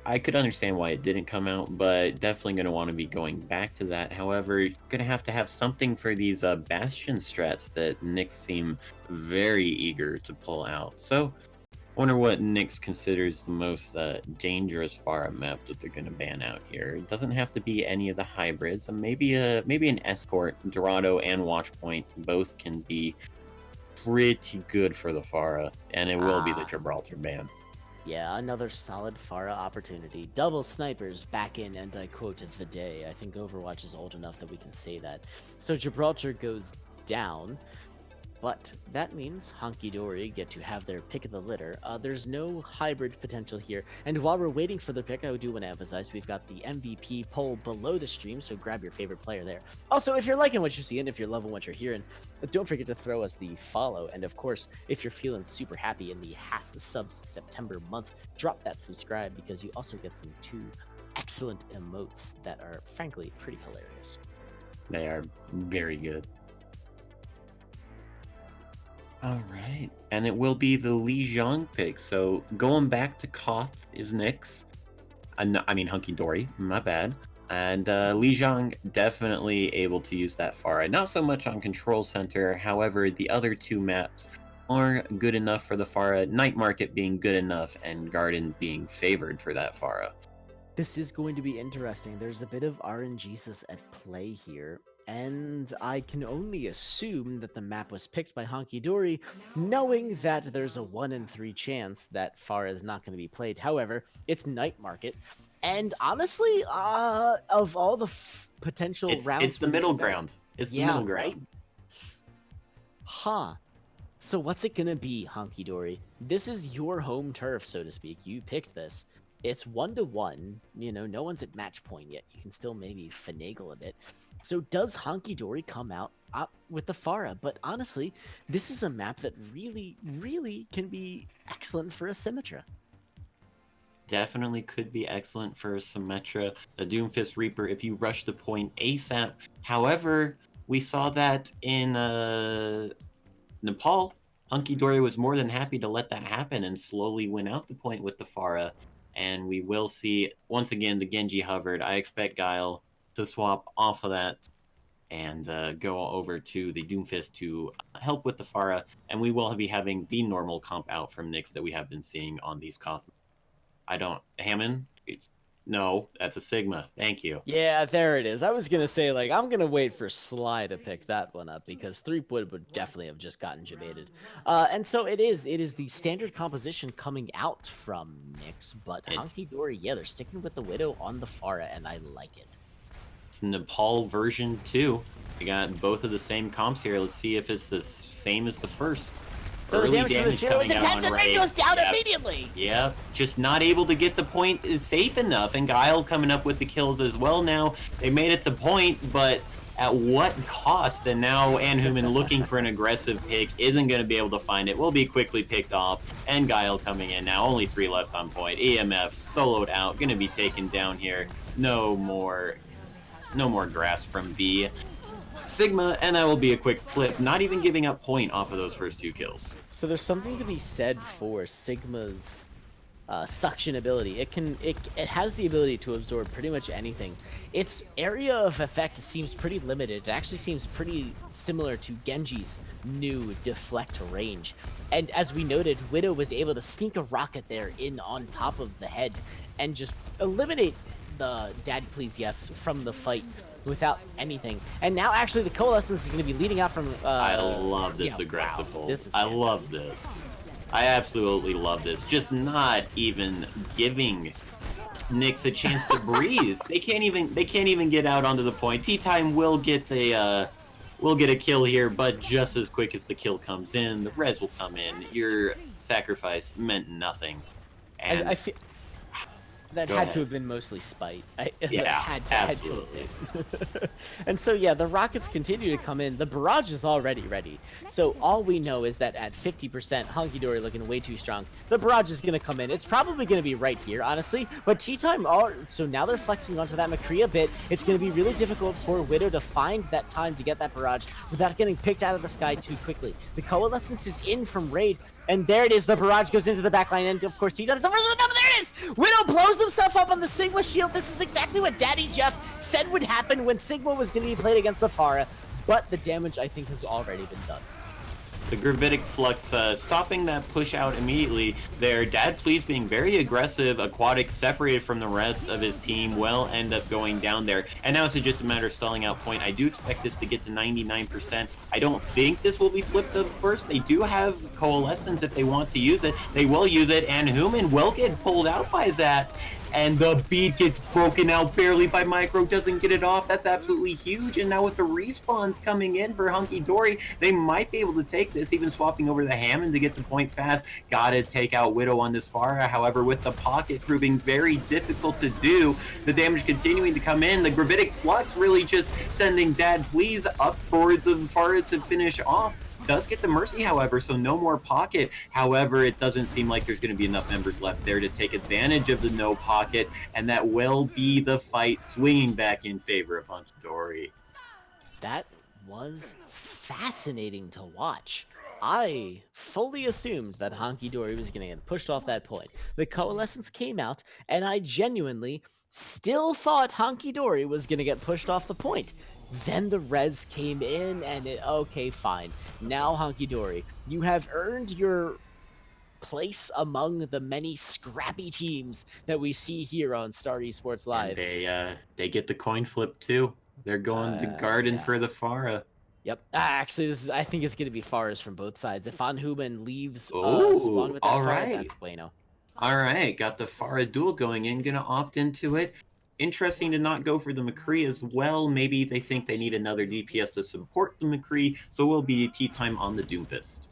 I could understand why it didn't come out, but definitely going to want to be going back to that. However, you're going to have something for these Bastion strats that NYX seem very eager to pull out. So, I wonder what NYX considers the most dangerous Farah map that they're going to ban out here. It doesn't have to be any of the hybrids. Maybe an Escort, Dorado, and Watchpoint both can be pretty good for the Farah, and it will be the Gibraltar ban. Yeah, another solid Farah opportunity. Double snipers back in, and I quote, the day. I think Overwatch is old enough that we can say that. So Gibraltar goes down, but that means Hunky Dory get to have their pick of the litter. There's no hybrid potential here, and while we're waiting for the pick, I do want to emphasize we've got the MVP poll below the stream, so grab your favorite player there. Also, if you're liking what you're seeing, if you're loving what you're hearing, don't forget to throw us the follow, and of course, if you're feeling super happy in the half subs September month, drop that subscribe, because you also get some 2 excellent emotes that are frankly pretty hilarious. They are very good. All right, and it will be the Li Jiang pick. So going back to Koth is NYX. I mean Hunky Dory, my bad. And Li Jiang definitely able to use that Farah. Not so much on Control Center. However, the other 2 maps are good enough for the Farah. Night Market being good enough, and Garden being favored for that Farah. This is going to be interesting. There's a bit of RNGesus at play here, and I can only assume that the map was picked by Hunky Dory, knowing that there's a 1 in 3 chance that Farah is not going to be played. However, it's Night Market, and honestly, of all the potential rounds... It's the middle ground. It's the middle ground. Right? Huh. So what's it going to be, Hunky Dory? This is your home turf, so to speak. You picked this. It's 1-1, you know, no one's at match point yet. You can still maybe finagle a bit. So does Hunky Dory come out with the Farah? But honestly, this is a map that really, really can be excellent for a Symmetra. Definitely could be excellent for a Symmetra. The Doomfist Reaper, if you rush the point ASAP. However, we saw that in Nepal. Hunky Dory was more than happy to let that happen and slowly went out the point with the Farah. And we will see, once again, the Genji hovered. I expect Guile to swap off of that and go over to the Doomfist to help with the Farah. And we will be having the normal comp out from NYX that we have been seeing on these Cosmos. Hammond? No, that's a Sigma. Thank you. Yeah, there it is. I was going to say, like, I'm going to wait for Sly to pick that one up, because Threepwood would definitely have just gotten debated. And so it is the standard composition coming out from NYX, but Hunky Dory, yeah, they're sticking with the Widow on the Farah, and I like it. It's Nepal version 2. We got both of the same comps here. Let's see if it's the same as the first. So the damage from the sphere was intense and Red goes down immediately. Yep, just not able to get the point safe enough, and Guile coming up with the kills as well now. They made it to point, but at what cost? And now Anhuman looking for an aggressive pick, isn't going to be able to find it, will be quickly picked off, and Guile coming in now, only 3 left on point. EMF soloed out, going to be taken down here. No more grass from B. Sigma, and that will be a quick flip, not even giving up point off of those first 2 kills. So there's something to be said for Sigma's suction ability. It has the ability to absorb pretty much anything. Its area of effect seems pretty limited. It actually seems pretty similar to Genji's new deflect range. And as we noted, Widow was able to sneak a rocket there in on top of the head and just eliminate the Dad Please Yes from the fight without anything. And now actually the Coalescence is going to be leading out from I love this aggressive hold. This is I love this. I absolutely love this. Just not even giving NYX a chance to breathe. They can't even get out onto the point. Tea Time will get a kill here, but just as quick as the kill comes in, the res will come in. Your sacrifice meant nothing. And I feel that had to have been mostly spite. Had to have been. And so yeah, the rockets continue to come in. The barrage is already ready. So all we know is that at 50%, Hunky Dory looking way too strong. The barrage is gonna come in. It's probably gonna be right here, honestly. But Tea Time, so now they're flexing onto that McCree a bit. It's gonna be really difficult for Widow to find that time to get that barrage without getting picked out of the sky too quickly. The Coalescence is in from Raid, and there it is. The barrage goes into the backline, and of course Tea Time is the first one down, but there it is! Widow blows himself up on the Sigma shield. This is exactly what Daddy Jeff said would happen when Sigma was going to be played against the Pharah, but the damage I think has already been done. The Gravitic Flux stopping that push out immediately there. Dad Please being very aggressive. Aquatic separated from the rest of his team will end up going down there. And now it's just a matter of stalling out point. I do expect this to get to 99%. I don't think this will be flipped to first. They do have Coalescence if they want to use it. They will use it, and Human will get pulled out by that. And the beat gets broken out barely by Micro, doesn't get it off. That's absolutely huge. And now with the respawns coming in for Hunky Dory, they might be able to take this, even swapping over to Hammond to get the point fast. Gotta take out Widow on this Pharah. However, with the pocket proving very difficult to do, the damage continuing to come in. The Gravitic Flux really just sending Dad Please up for the Pharah to finish off. Does get the Mercy, however, so no more pocket. However, it doesn't seem like there's going to be enough members left there to take advantage of the no pocket, and that will be the fight swinging back in favor of Hunky Dory. That was fascinating to watch. I fully assumed that Hunky Dory was going to get pushed off that point. The Coalescence came out, and I genuinely still thought Hunky Dory was going to get pushed off the point. Then the res came in, and okay, fine. Now, Hunky Dory, you have earned your place among the many scrappy teams that we see here on Star Esports Live. And they get the coin flip too. They're going to Garden for the Pharah. Yep. Actually, I think it's going to be Pharahs from both sides. If Anhuman leaves spawn with that Pharah, that's bueno. All right, got the Pharah duel going in. Gonna opt into it. Interesting to not go for the McCree as well. Maybe they think they need another DPS to support the McCree, so it will be Tea Time on the Doomfist.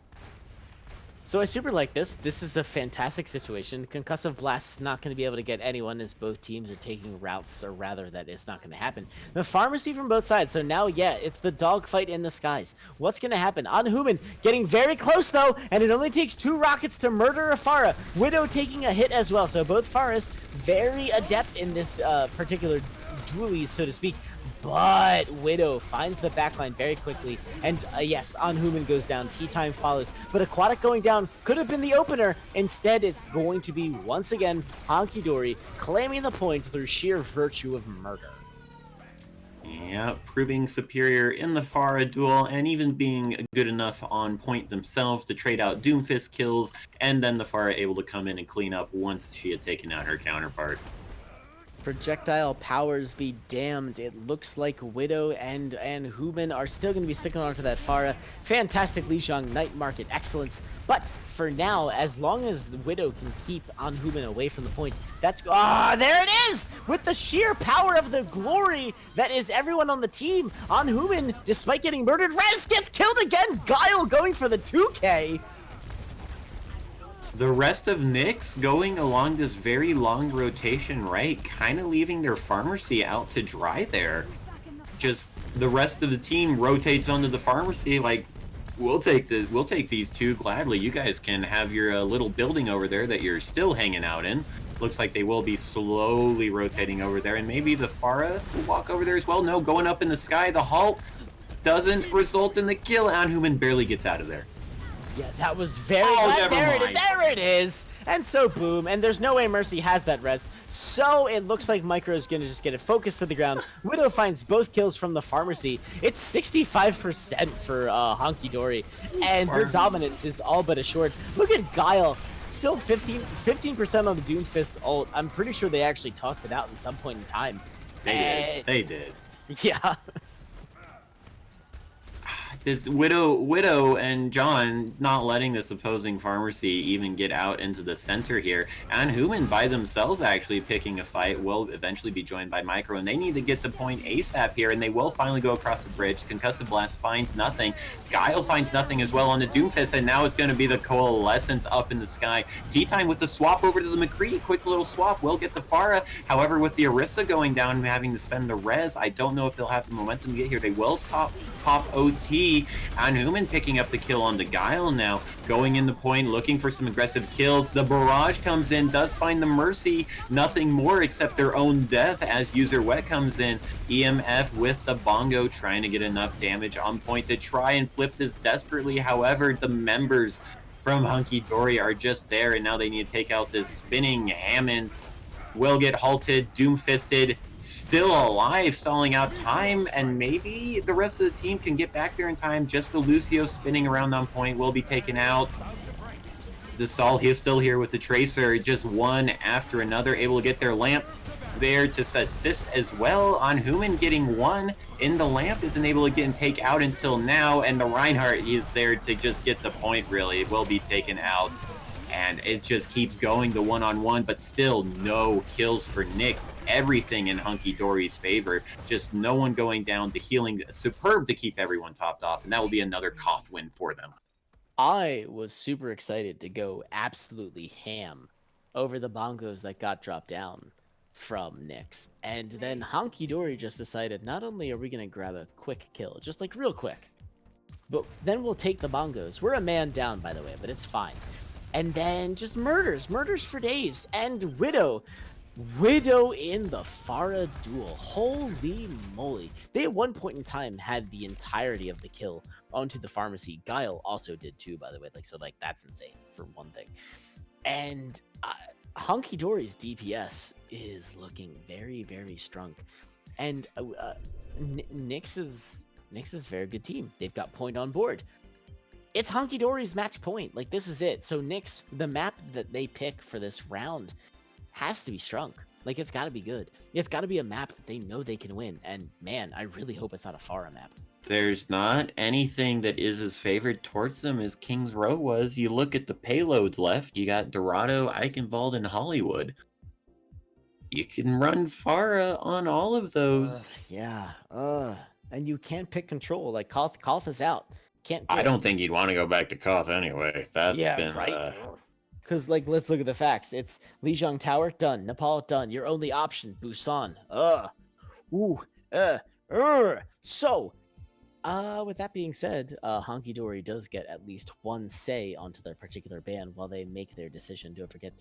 So I super like this. This is a fantastic situation. Concussive Blast's not going to be able to get anyone as both teams are taking routes, or rather that it's not going to happen. The pharmacy from both sides. So now, yeah, it's the dogfight in the skies. What's going to happen? Anhuman getting very close, though, and it only takes 2 rockets to murder a Pharah. Widow taking a hit as well. So both Pharahs very adept in this particular dualies, so to speak. But Widow finds the backline very quickly, and yes, Anhuman goes down, Tea Time follows, but Aquatic going down could have been the opener. Instead, it's going to be, once again, Hunky Dory claiming the point through sheer virtue of murder. Yeah, proving superior in the Pharah duel, and even being good enough on point themselves to trade out Doomfist kills, and then the Pharah able to come in and clean up once she had taken out her counterpart. Projectile powers be damned. It looks like Widow and Human are still going to be sticking on to that Farah. Fantastic Lijiang Night Market excellence. But for now, as long as the Widow can keep on Human away from the point, that's... Ah, there it is! With the sheer power of the glory that is everyone on the team on Human, despite getting murdered, Rez gets killed again! Guile going for the 2K! The rest of NYX going along this very long rotation right, kind of leaving their pharmacy out to dry there. Just the rest of the team rotates onto the pharmacy like, we'll take these two gladly. You guys can have your little building over there that you're still hanging out in. Looks like they will be slowly rotating over there, and maybe the Farah will walk over there as well. No, going up in the sky, the halt doesn't result in the kill, and Human barely gets out of there. Yeah, that was very... There it is! And so, boom. And there's no way Mercy has that res. So, it looks like Micro is going to just get it focused to the ground. Widow finds both kills from the pharmacy. It's 65% for Hunky Dory. And their dominance is all but assured. Look at Guile. Still 15% on the Doomfist ult. I'm pretty sure they actually tossed it out at some point in time. They did. Yeah. This Widow and John not letting this opposing pharmacy even get out into the center here, and Human by themselves actually picking a fight will eventually be joined by Micro, and they need to get the point ASAP here, and they will finally go across the bridge. Concussive Blast finds nothing. Guile finds nothing as well on the Doomfist, and now it's going to be the Coalescence up in the sky. T-Time with the swap over to the McCree. Quick little swap will get the Farah. However, with the Orisa going down and having to spend the res, I don't know if they'll have the momentum to get here. They will pop OT, and Human picking up the kill on the Guile now, going in the point, looking for some aggressive kills. The barrage comes in, does find the Mercy, nothing more except their own death as User Wet comes in. EMF with the Bongo trying to get enough damage on point to try and flip this desperately. However, the members from Hunky Dory are just there, and now they need to take out this spinning Hammond. Will get halted, Doomfisted, still alive, stalling out time, and maybe the rest of the team can get back there in time. Just the Lucio spinning around on point will be taken out. The Sol is still here with the Tracer, just one after another, able to get their lamp there to assist as well on Human getting one in the lamp, isn't able to get and take out until now, and the Reinhardt is there to just get the point really. It will be taken out. And it just keeps going the one-on-one, but still no kills for NYX. Everything in Hunky Dory's favor. Just no one going down. The healing superb to keep everyone topped off, and that will be another Koth win for them. I was super excited to go absolutely ham over the bongos that got dropped down from NYX. And then Hunky Dory just decided, not only are we going to grab a quick kill, just like real quick, but then we'll take the bongos. We're a man down, by the way, but it's fine. And then just murders for days. And Widow in the Farah duel. Holy moly. They at one point in time had the entirety of the kill onto the pharmacy. Guile also did too, by the way. So that's insane for one thing. And Hunky Dory's DPS is looking very, very strong. And NYX is a very good team. They've got point on board. It's Hunky Dory's match point. This is it. So NYX, the map that they pick for this round has to be strong. It's got to be good. It's got to be a map that they know they can win. And man, I really hope it's not a Farah map. There's not anything that is as favored towards them as King's Row was. You look at the payloads left. You got Dorado, Eichenwald, and Hollywood. You can run Farah on all of those. And you can't pick control. Koth is out. I don't think you'd want to go back to Koth anyway. That's been right. Because let's look at the facts. It's Lijiang Tower done, Nepal done. Your only option, Busan. So, with that being said, Hunky Dory does get at least one say onto their particular ban while they make their decision. Don't forget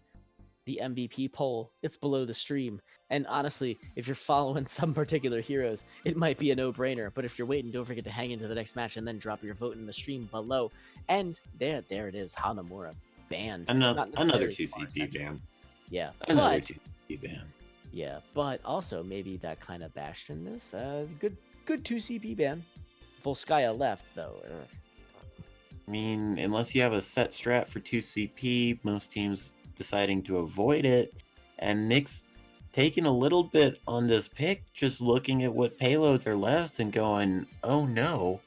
the MVP poll. It's below the stream. And honestly, if you're following some particular heroes, it might be a no-brainer. But if you're waiting, don't forget to hang into the next match and then drop your vote in the stream below. And there it is. Hanamura banned. Another 2CP ban. Yeah. Another 2CP ban. Yeah, but also maybe that kind of Bastionness. Good 2CP ban. Volskaya left, though. I mean, unless you have a set strat for 2CP, most teams deciding to avoid it, and NYX taking a little bit on this pick, just looking at what payloads are left and going, oh no.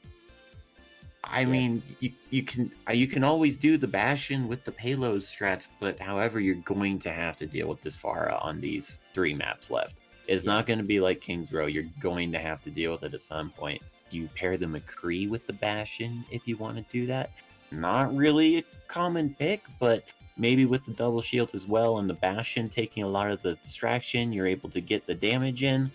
I Yeah. mean, you can always do the Bastion with the payload strats, but however, you're going to have to deal with this Farah on these 3 maps left. It's Yeah. not going to be like King's Row. You're going to have to deal with it at some point. Do you pair the McCree with the Bastion if you want to do that? Not really a common pick, but maybe with the double shield as well and the Bastion taking a lot of the distraction, you're able to get the damage in.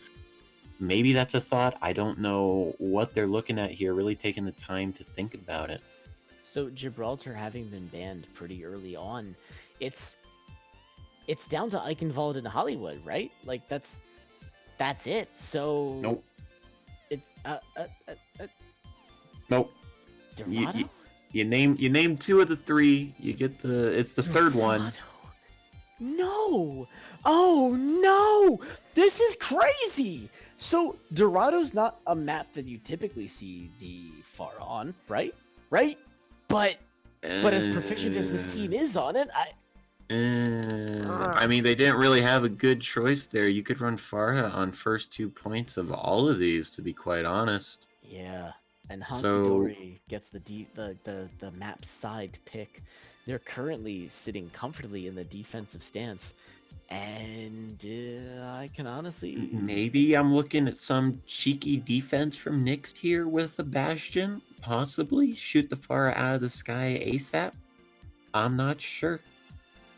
Maybe that's a thought. I don't know what they're looking at here, really taking the time to think about it. So Gibraltar having been banned pretty early on, it's down to Eichenwald and Hollywood, right? Like that's it. So Nope. It's Nope. Dorado. You name 2 of the 3. You get it's the third one. Dorado. No. Oh no. This is crazy. So Dorado's not a map that you typically see the far on, right? Right? But as proficient as this team is on it, I mean, they didn't really have a good choice there. You could run Farha on first 2 points of all of these, to be quite honest. yeah. And Hunky So- Dory gets the map side pick. They're currently sitting comfortably in the defensive stance, and I can honestly Maybe I'm looking at some cheeky defense from NYX here with the Bastion. Possibly shoot the Farah out of the sky ASAP. I'm not sure.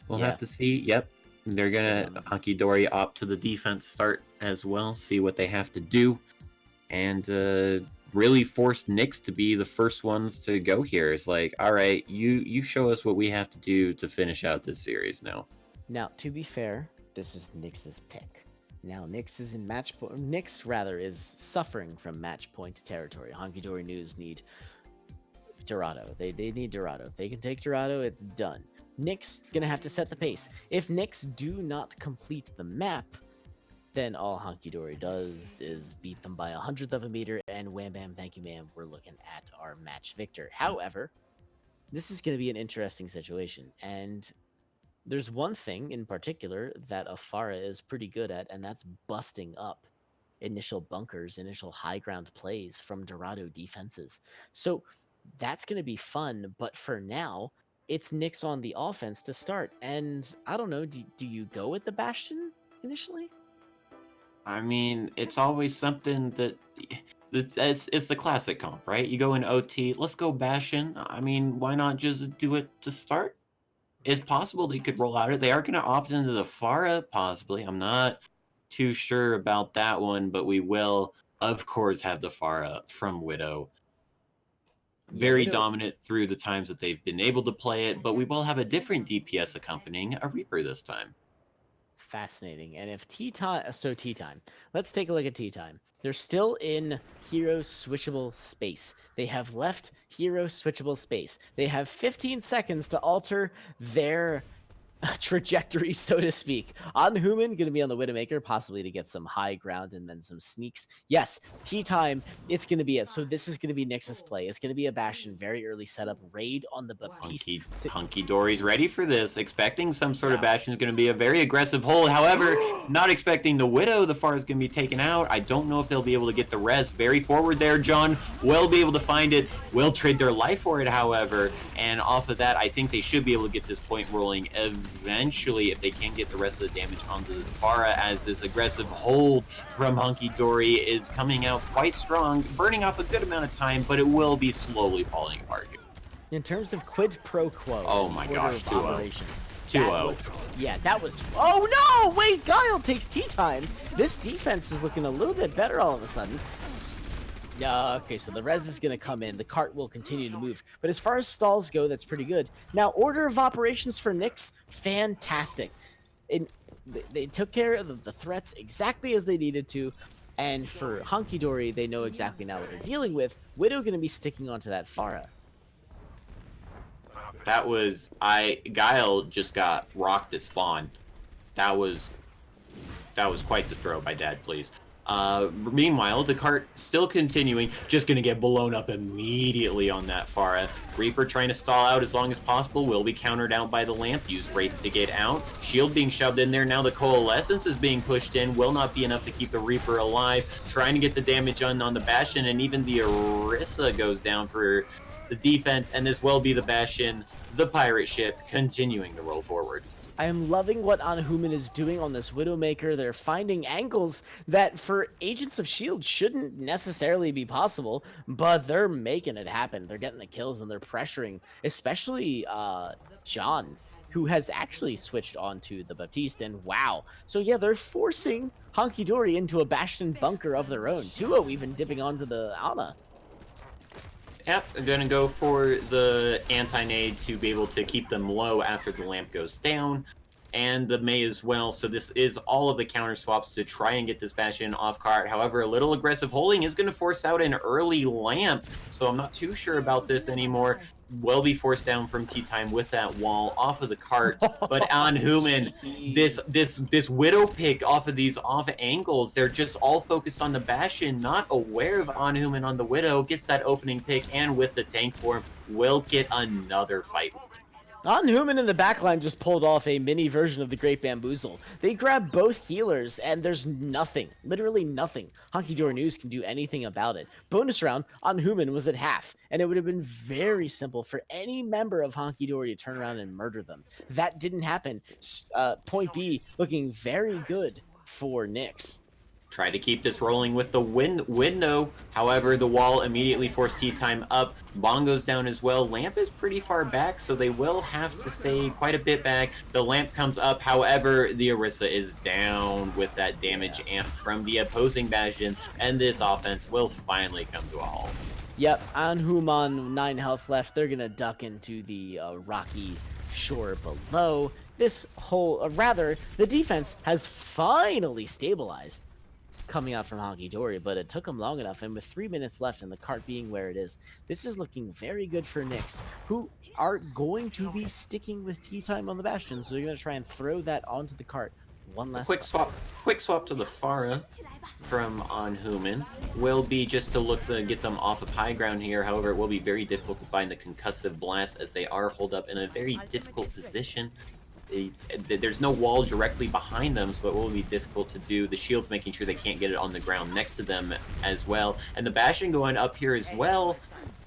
We'll Yeah. have to see. Yep. They're gonna Some- Hunky Dory opt to the defense start as well, see what they have to do. And really force NYX to be the first ones to go here. It's like, all right, you show us what we have to do to finish out this series now. Now, to be fair, this is Nyx's pick. Now, Nyx is in match point. Nyx rather is suffering from match point territory. Hunky Dory News need Dorado. They need Dorado. If they can take Dorado, it's done. Nyx gonna have to set the pace. If Nyx do not complete the map, then all Hunky Dory does is beat them by 100th of a meter, and wham bam, thank you ma'am, we're looking at our match victor. However, this is gonna be an interesting situation, and there's one thing in particular that Afara is pretty good at, and that's busting up initial bunkers, initial high ground plays from Dorado defenses. So that's going to be fun, but for now, it's Nyx on the offense to start. And I don't know, do you go with the Bastion initially? I mean, it's always something that it's the classic comp, right? You go in OT, let's go Bastion. I mean, why not just do it to start? It's possible they could roll out it. They are going to opt into the Farah, possibly. I'm not too sure about that one, but we will, of course, have the Farah from Widow. Very Widow- dominant through the times that they've been able to play it, but we will have a different DPS accompanying a Reaper this time. Fascinating. And if Tea Time, let's take a look at Tea Time. They're still in hero switchable space. They have left hero switchable space. They have 15 seconds to alter their trajectory, so to speak. Human gonna be on the Widowmaker, possibly to get some high ground and then some sneaks. Yes, Tea Time, it's gonna be it. So this is gonna be Nyx's play. It's gonna be a Bastion, very early setup, raid on the Baptiste. Hunky Dory's ready for this, expecting some sort of Bastion is going to be a very aggressive hold. However, not expecting the Widow. The Far is going to be taken out. I don't know if they'll be able to get the res. Very forward there, John. Will be able to find it. Will trade their life for it, however. And off of that, I think they should be able to get this point rolling eventually if they can get the rest of the damage onto this Farah, as this aggressive hold from Hunky Dory is coming out quite strong, burning off a good amount of time, but it will be slowly falling apart. In terms of quid pro quo, Oh my order gosh, of 2-0. operations, 2-0. that was- Yeah, that was. Oh no! Wait, Guile takes Tea Time. This defense is looking a little bit better all of a sudden. Okay, so the res is going to come in. The cart will continue to move. But as far as stalls go, that's pretty good. Now, order of operations for NYX, fantastic. They took care of the threats exactly as they needed to. And for Hunky Dory, they know exactly now what they're dealing with. Widow going to be sticking onto that Farah. That was Guile just got rocked at spawn. That was quite the throw by Dad, please. Meanwhile, the cart still continuing, just going to get blown up immediately on that Pharah. Reaper trying to stall out as long as possible, will be countered out by the lamp. Use Wraith to get out. Shield being shoved in there. Now the Coalescence is being pushed in. Will not be enough to keep the Reaper alive. Trying to get the damage on the Bastion, and even the Orisa goes down for the defense, and this will be the Bastion, the pirate ship, continuing to roll forward. I am loving what Anhuman is doing on this Widowmaker. They're finding angles that for Agents of S.H.I.E.L.D. shouldn't necessarily be possible, but they're making it happen. They're getting the kills and they're pressuring, especially John, who has actually switched on to the Baptiste, and wow. So yeah, they're forcing Hunky Dory into a Bastion bunker of their own. 2-0 even dipping onto the Ana. Yep, I'm going to go for the anti-nade to be able to keep them low after the lamp goes down, and the May as well. So this is all of the counter swaps to try and get this Bastion off cart. However, a little aggressive holding is going to force out an early lamp, so I'm not too sure about this anymore. Will be forced down from tea time with that wall off of the cart, but Anhuman, this Widow pick off of these off angles, they're just all focused on the Bastion, not aware of Anhuman on the Widow, gets that opening pick, and with the tank form, will get another fight. Anhuman in the backline just pulled off a mini version of the Great Bamboozle. They grab both healers, and there's nothing, literally nothing, Hunky Dory News can do anything about it. Bonus round, Anhuman was at half, and it would have been very simple for any member of Hunky Dory to turn around and murder them. That didn't happen. Point B, looking very good for NYX. Try to keep this rolling with the window. However, the wall immediately forced tea time up. Bongo's down as well. Lamp is pretty far back, so they will have to stay quite a bit back. The lamp comes up. However, the Orisa is down with that damage amp from the opposing Bastion, and this offense will finally come to a halt. Yep, Anhuman, 9 health left. They're going to duck into the rocky shore below. This whole, rather, the defense has finally stabilized coming out from Hunky Dory, but it took them long enough, and with 3 minutes left and the cart being where it is, this is looking very good for NYX, who are going to be sticking with tea time on the Bastion, so they're going to try and throw that onto the cart one last time. Quick swap to the Pharah from Anhuman will be just to look to get them off of high ground here. However, it will be very difficult to find the concussive blast as they are holed up in a very difficult position. There's no wall directly behind them, so it will be difficult to do. The shield's making sure they can't get it on the ground next to them as well. And the Bastion going up here as well.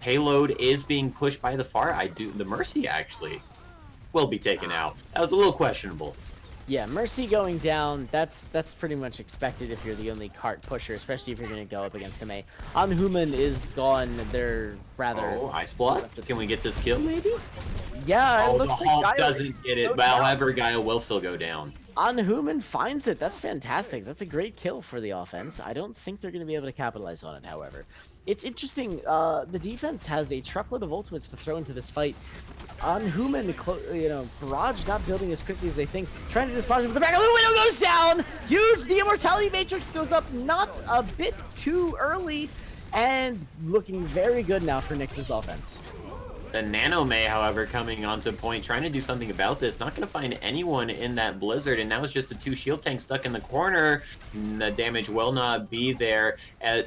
Payload is being pushed by the Pharah. The Mercy actually will be taken out. That was a little questionable. Yeah, Mercy going down, that's pretty much expected if you're the only cart pusher, especially if you're going to go up against him. Anhuman is gone. They're rather... Oh, Ice Block. Can we get this kill, maybe? Yeah, it Oh, looks the like Hulk Gaia doesn't get it. However, Gaia will still go down. Anhuman finds it. That's fantastic. That's a great kill for the offense. I don't think they're going to be able to capitalize on it, however. It's interesting. The defense has a truckload of ultimates to throw into this fight. Anhuman, Barrage not building as quickly as they think. Trying to dislodge it with the back. The window goes down! Huge! The Immortality Matrix goes up not a bit too early. And looking very good now for NYX's offense. The Nano May, however, coming onto point, trying to do something about this. Not going to find anyone in that blizzard, and now it's just a 2 shield tank stuck in the corner. The damage will not be there.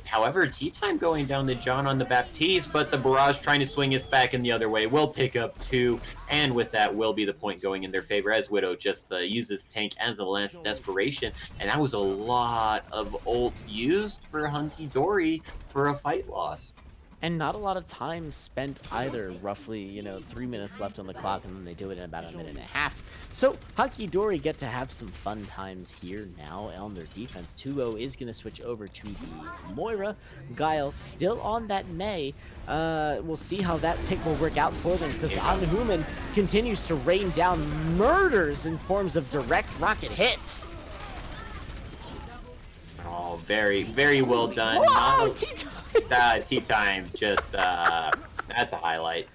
However, tea time going down to John on the Baptiste, but the Barrage trying to swing his back in the other way will pick up 2, and with that will be the point going in their favor as Widow just uses tank as a last desperation. And that was a lot of ults used for Hunky Dory for a fight loss. And not a lot of time spent either. Roughly, 3 minutes left on the clock, and then they do it in about a minute and a half. So, Hunky Dory get to have some fun times here now on their defense. 2-0 is going to switch over to the Moira. Guile still on that May. We'll see how that pick will work out for them, because Anhuman continues to rain down murders in forms of direct rocket hits. Oh, very, very well done. Whoa, tea time, just that's a highlight.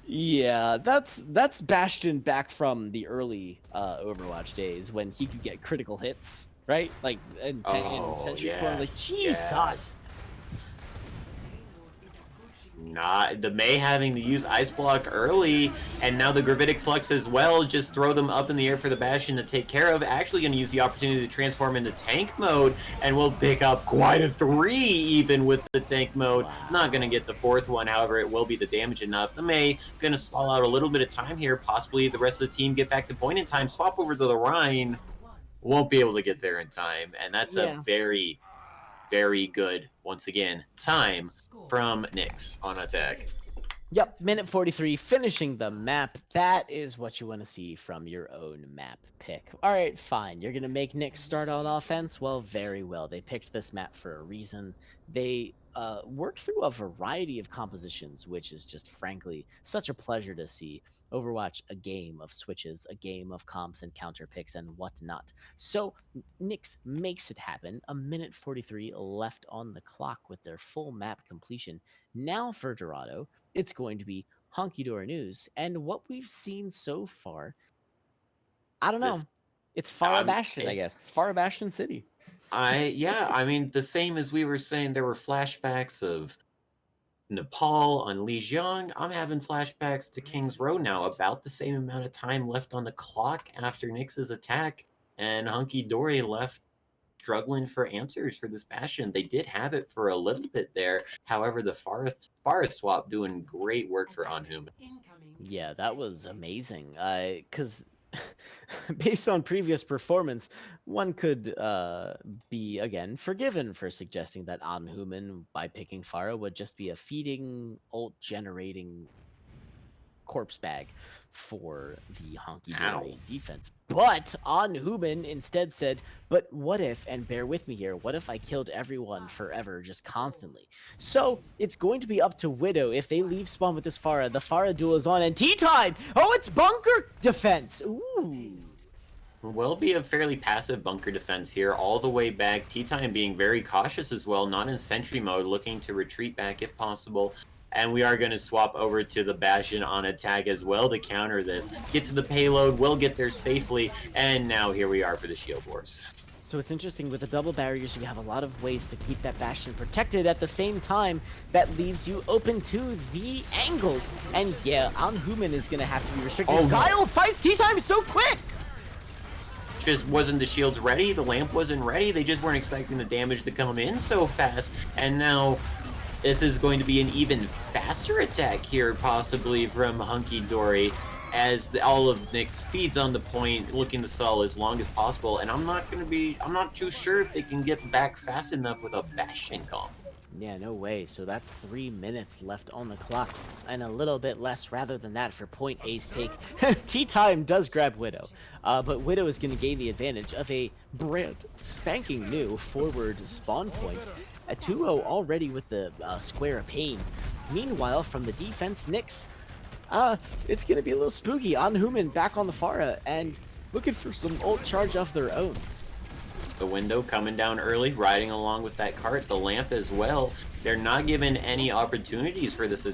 Yeah, that's Bastion back from the early Overwatch days when he could get critical hits, right? Like in Sentry form, like Jesus. Not the May having to use Ice Block early, and now the Gravitic Flux as well. Just throw them up in the air for the Bastion to take care of. Actually going to use the opportunity to transform into tank mode, and we'll pick up quite a 3 even with the tank mode. Wow. Not going to get the 4th one, however, it will be the damage enough. The May going to stall out a little bit of time here. Possibly the rest of the team get back to point in time, swap over to the Rhine. Won't be able to get there in time, and that's a very, very good, once again, time from NYX on attack. Yep, minute 43, finishing the map. That is what you want to see from your own map pick. All right, fine. You're going to make NYX start on offense? Well, very well. They picked this map for a reason. They worked through a variety of compositions, which is just, frankly, such a pleasure to see. Overwatch, a game of switches, a game of comps and counter picks and whatnot. So NYX makes it happen. A minute 43 left on the clock with their full map completion. Now for Dorado, it's going to be Hunky Dory News. And what we've seen so far, I don't know. It's Farah Bastion, I guess. It's Farah Bastion City. Yeah, I mean, the same as we were saying, there were flashbacks of Nepal on Lijiang. I'm having flashbacks to King's Row now, about the same amount of time left on the clock after NYX's attack, and Hunky Dory left struggling for answers for this Bastion. They did have it for a little bit there. However, the Farah swap doing great work for Anhum. Yeah, that was amazing. Because based on previous performance, one could be, again, forgiven for suggesting that Anhuman, by picking Farah, would just be a feeding, ult-generating corpse bag for the Hunky Dory defense. But Anhuman instead said, but what if, and bear with me here, what if I killed everyone forever, just constantly? So it's going to be up to Widow. If they leave spawn with this Farah, the Farah duel is on, and tea time! Oh, it's bunker defense! Ooh. Will be a fairly passive bunker defense here, all the way back. Tea time being very cautious as well, not in sentry mode, looking to retreat back if possible. And we are going to swap over to the Bastion on attack as well to counter this. Get to the payload, we'll get there safely, and now here we are for the Shield Wars. So it's interesting, with the double barriers, you have a lot of ways to keep that Bastion protected. At the same time, that leaves you open to the angles. And yeah, Anhuman is going to have to be restricted. Oh, Guile fights tea time so quick! Just wasn't the shields ready, the lamp wasn't ready, they just weren't expecting the damage to come in so fast, and now this is going to be an even faster attack here, possibly, from Hunky Dory, as all of NYX feeds on the point, looking to stall as long as possible. And I'm not too sure if they can get back fast enough with a Bastion comp. Yeah, no way. So that's 3 minutes left on the clock, and a little bit less rather than that for point A's take. Tea time does grab Widow, but Widow is going to gain the advantage of a brand spanking new forward spawn point. A 2-0 already with the Square of Pain. Meanwhile, from the defense, NYX, it's going to be a little spooky. Anhuman back on the Farah and looking for some ult charge of their own. The window coming down early, riding along with that cart, the lamp as well. They're not given any opportunities for this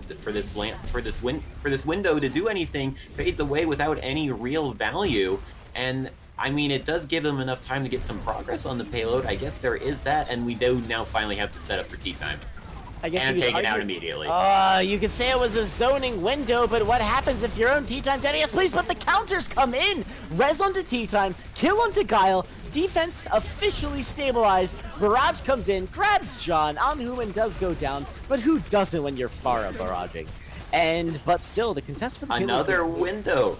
window to do anything. Fades away without any real value, and I mean, it does give them enough time to get some progress on the payload. I guess there is that, and we do now finally have the setup for tea time. I guess and take it out immediately. You could say it was a zoning window, but what happens if your own tea time? Yes, please, but the counters come in. Res onto tea time, kill onto Guile, defense officially stabilized. Barrage comes in, grabs John. Anhuman does go down, but who doesn't when you're Farah barraging? But still, the contest for the another window.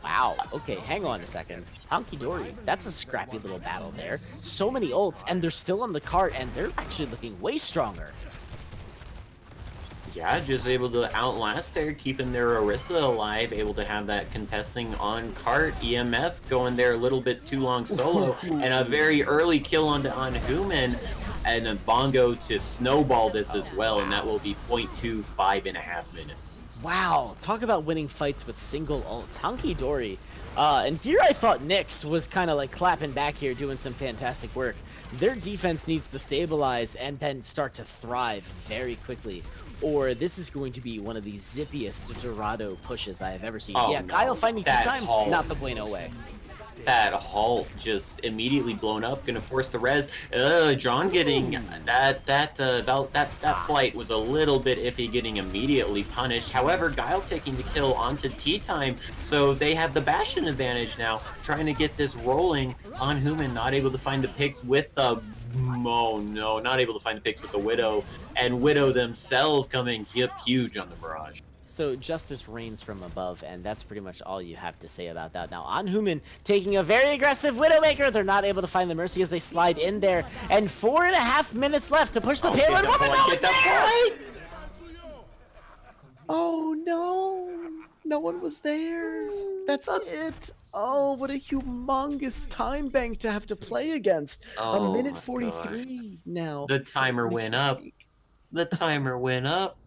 Wow, okay, hang on a second. Hunky Dory, that's a scrappy little battle there. So many ults, and they're still on the cart, and they're actually looking way stronger. Yeah, just able to outlast there, keeping their Orisa alive, able to have that contesting on cart. EMF going there a little bit too long solo, and a very early kill onto Anhuman, and a Bongo to snowball this as well, and that will be 0.25.5 minutes. Wow, talk about winning fights with single ults. Hunky Dory. And here I thought NYX was kind of like clapping back here, doing some fantastic work. Their defense needs to stabilize and then start to thrive very quickly, or this is going to be one of the zippiest Dorado pushes I have ever seen. Oh, yeah, no. Guile finding tea time, not the bueno way. that halt just immediately blown up, gonna force the res. John getting that flight was a little bit iffy, getting immediately punished. However, Guile taking the kill onto Tea Time, so they have the Bastion advantage now, trying to get this rolling. On Human not able to find the picks with the oh no, not able to find the picks with the Widow, and Widow themselves coming huge on the barrage. So justice reigns from above, and that's pretty much all you have to say about that. Now, Anhuman taking a very aggressive Widowmaker. They're not able to find the Mercy as they slide in there, and 4.5 minutes left to push the payload. Get the point! Oh no, no one was there. That's it. Oh, what a humongous time bank to have to play against. Oh, a minute my 43 now. The timer went up. The timer went up.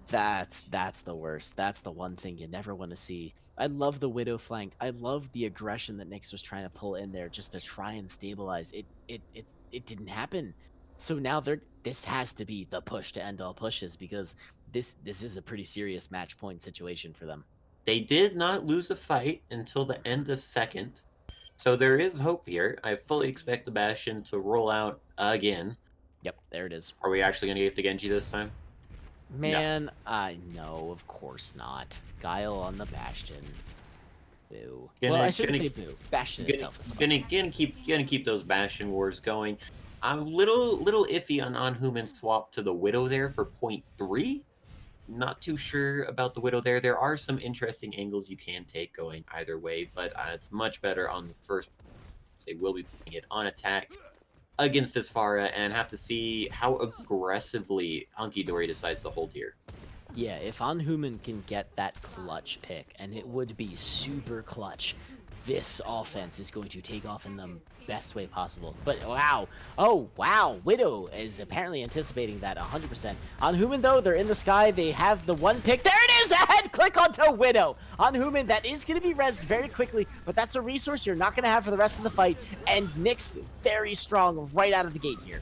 That's the worst. That's the one thing you never want to see. I love the Widow flank. I love the aggression that NYX was trying to pull in there just to try and stabilize. It didn't happen. So now this has to be the push to end all pushes, because this is a pretty serious match point situation for them. They did not lose a fight until the end of second, so there is hope here. I fully expect the Bastion to roll out again. Yep, there it is. Are we actually going to get the Genji this time? Man, I know, of course not. Guile on the Bastion. Boo. Well, I shouldn't say boo. Bastion itself is fine. Gonna keep those Bastion wars going. I'm a little iffy on Human swap to the Widow there for 0.3. Not too sure about the Widow there. There are some interesting angles you can take going either way, but it's much better on the first. They will be putting it on attack against this Pharah, and have to see how aggressively Hunky Dory decides to hold here. Yeah, if Anhuman can get that clutch pick, and it would be super clutch, this offense is going to take off in the best way possible. But wow, oh wow, Widow is apparently anticipating that 100%. Anhuman though, they're in the sky, they have the one pick. There it is, a head click onto Widow. Anhuman, that is going to be rezzed very quickly, but that's a resource you're not going to have for the rest of the fight, and NYX very strong right out of the gate here.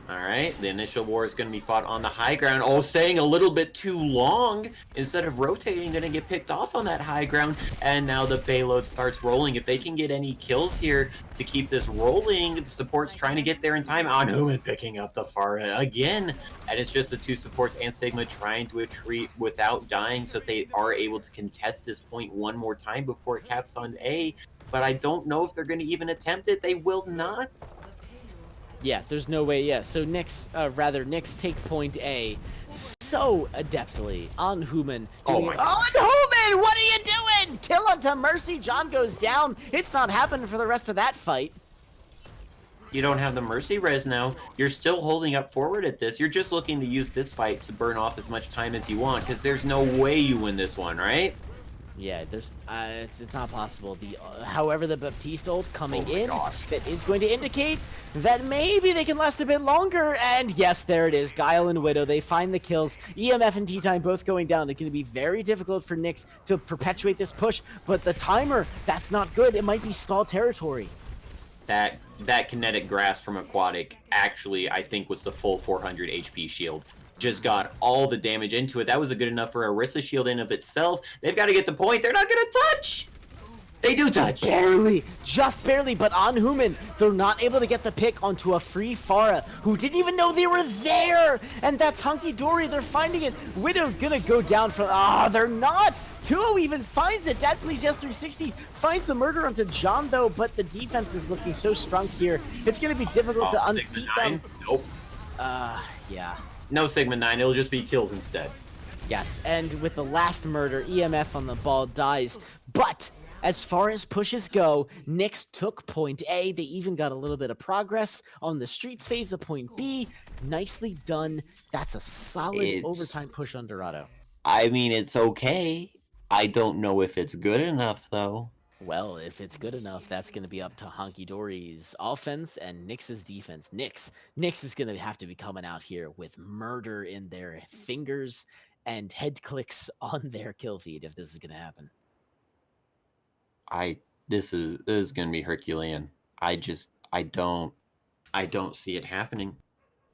Alright, the initial war is going to be fought on the high ground. Oh, staying a little bit too long. Instead of rotating, going to get picked off on that high ground. And now the payload starts rolling. If they can get any kills here to keep this rolling, the support's trying to get there in time. Anhuman picking up the Pharah again. And it's just the two supports and Sigma trying to retreat without dying, so they are able to contest this point one more time before it caps on A. But I don't know if they're going to even attempt it. They will not. Yeah, there's no way. Yeah, so NYX take point A so adeptly. Anhuman doing it. Anhuman, what are you doing? Kill onto Mercy. John goes down. It's not happening for the rest of that fight. You don't have the Mercy res now. You're still holding up forward at this. You're just looking to use this fight to burn off as much time as you want, because there's no way you win this one, right? Yeah, there's it's not possible. However, the Baptiste ult coming in, that is going to indicate that maybe they can last a bit longer. And yes, there it is. Guile and Widow, they find the kills. EMF and Tea Time both going down. It's going to be very difficult for NYX to perpetuate this push. But the timer, that's not good. It might be stall territory. That kinetic grasp from Aquatic actually, I think, was the full 400 HP shield. Just got all the damage into it. That was a good enough for Orisa shield in of itself. They've got to get the point. They're not going to touch. They do touch. Barely. Just barely. But Anhuman, they're not able to get the pick onto a free Pharah who didn't even know they were there. And that's Hunky Dory. They're finding it. Widow going to go down from... they're not. 2-0 even finds it. Dad Please Yes 360 finds the murder onto John, though. But the defense is looking so strong here. It's going to be difficult to unseat them. Nope. Yeah. No Sigma 9, it'll just be kills instead. Yes, and with the last murder, EMF on the ball dies. But as far as pushes go, NYX took point A. They even got a little bit of progress on the streets phase of point B. Nicely done. That's a solid overtime push on Dorado. I mean, it's okay. I don't know if it's good enough, though. Well, if it's good enough, that's going to be up to Hunky Dory's offense and NYX's defense. NYX is going to have to be coming out here with murder in their fingers and head clicks on their kill feed if this is going to happen. This is going to be Herculean. I don't see it happening.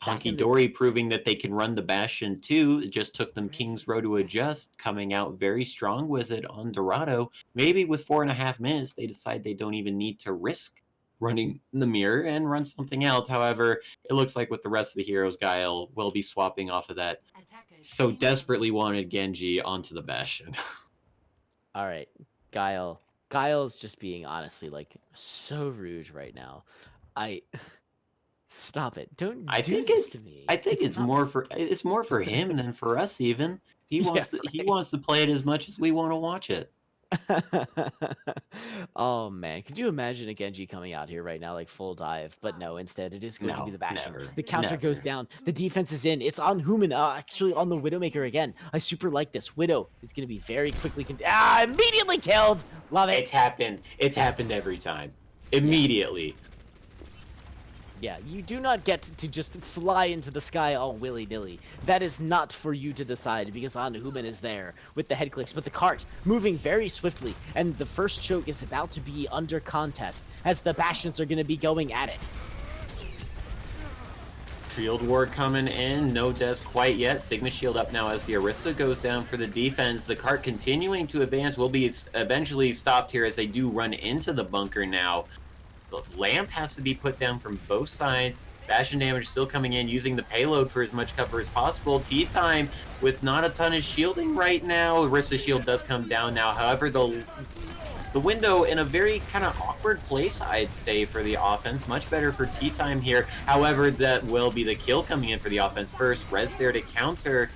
Back Hunky in the Dory proving that they can run the Bastion too. It just took them King's Row to adjust, coming out very strong with it on Dorado. Maybe with 4.5 minutes, they decide they don't even need to risk running the mirror and run something else. However, it looks like with the rest of the heroes, Guile will be swapping off of that so desperately wanted Genji onto the Bastion. all right, Guile. Guile's just being honestly like so rude right now. I stop it. Don't I do think this it's to me. I think It's not it's more for him than for us even. yeah, He right. wants to play it as much as we want to watch it. Oh man, could you imagine a Genji coming out here right now like full dive? But no, instead it is going to be No, the Bastion. never. The counter goes Never. down. The defense is in. It's on Human, actually on the Widowmaker again. I super like this. Widow is going to be very quickly immediately killed. Love it. It's happened. It's happened every time. Immediately. Yeah, you do not get to just fly into the sky all willy-nilly. That is not for you to decide because Human is there with the head clicks, but the cart moving very swiftly, and the first choke is about to be under contest as the Bastions are going to be going at it. Shield Ward coming in. No deaths quite yet. Sigma Shield up now as the Arista goes down for the defense. The cart continuing to advance will be eventually stopped here as they do run into the bunker now. The lamp has to be put down from both sides. Bastion damage still coming in, using the payload for as much cover as possible. Tea Time with not a ton of shielding right now. Arista shield does come down now. However, the window in a very kind of awkward place, I'd say, for the offense. Much better for Tea Time here. However, that will be the kill coming in for the offense first. Rez there to counter.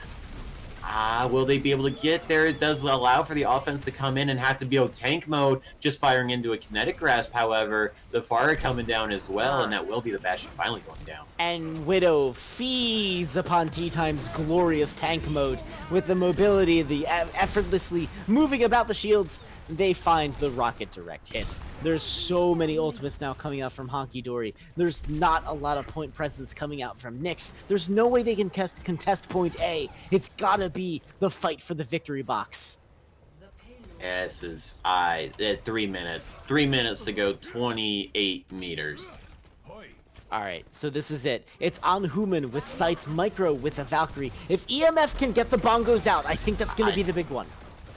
Will they be able to get there? It does allow for the offense to come in and have to be tank mode, just firing into a kinetic grasp. However, the Pharah coming down as well, and that will be the Bastion finally going down. And Widow feeds upon Tea Time's glorious tank mode with the mobility, the effortlessly moving about the shields. They find the rocket direct hits. There's so many ultimates now coming out from Hunky Dory. There's not a lot of point presence coming out from NYX. There's no way they can contest point A. It's gotta be the fight for the victory box. This is 3 minutes. 3 minutes to go, 28 meters. Alright, so this is it. It's on Human with Sights Micro with a Valkyrie. If EMF can get the bongos out, I think that's going to be the big one.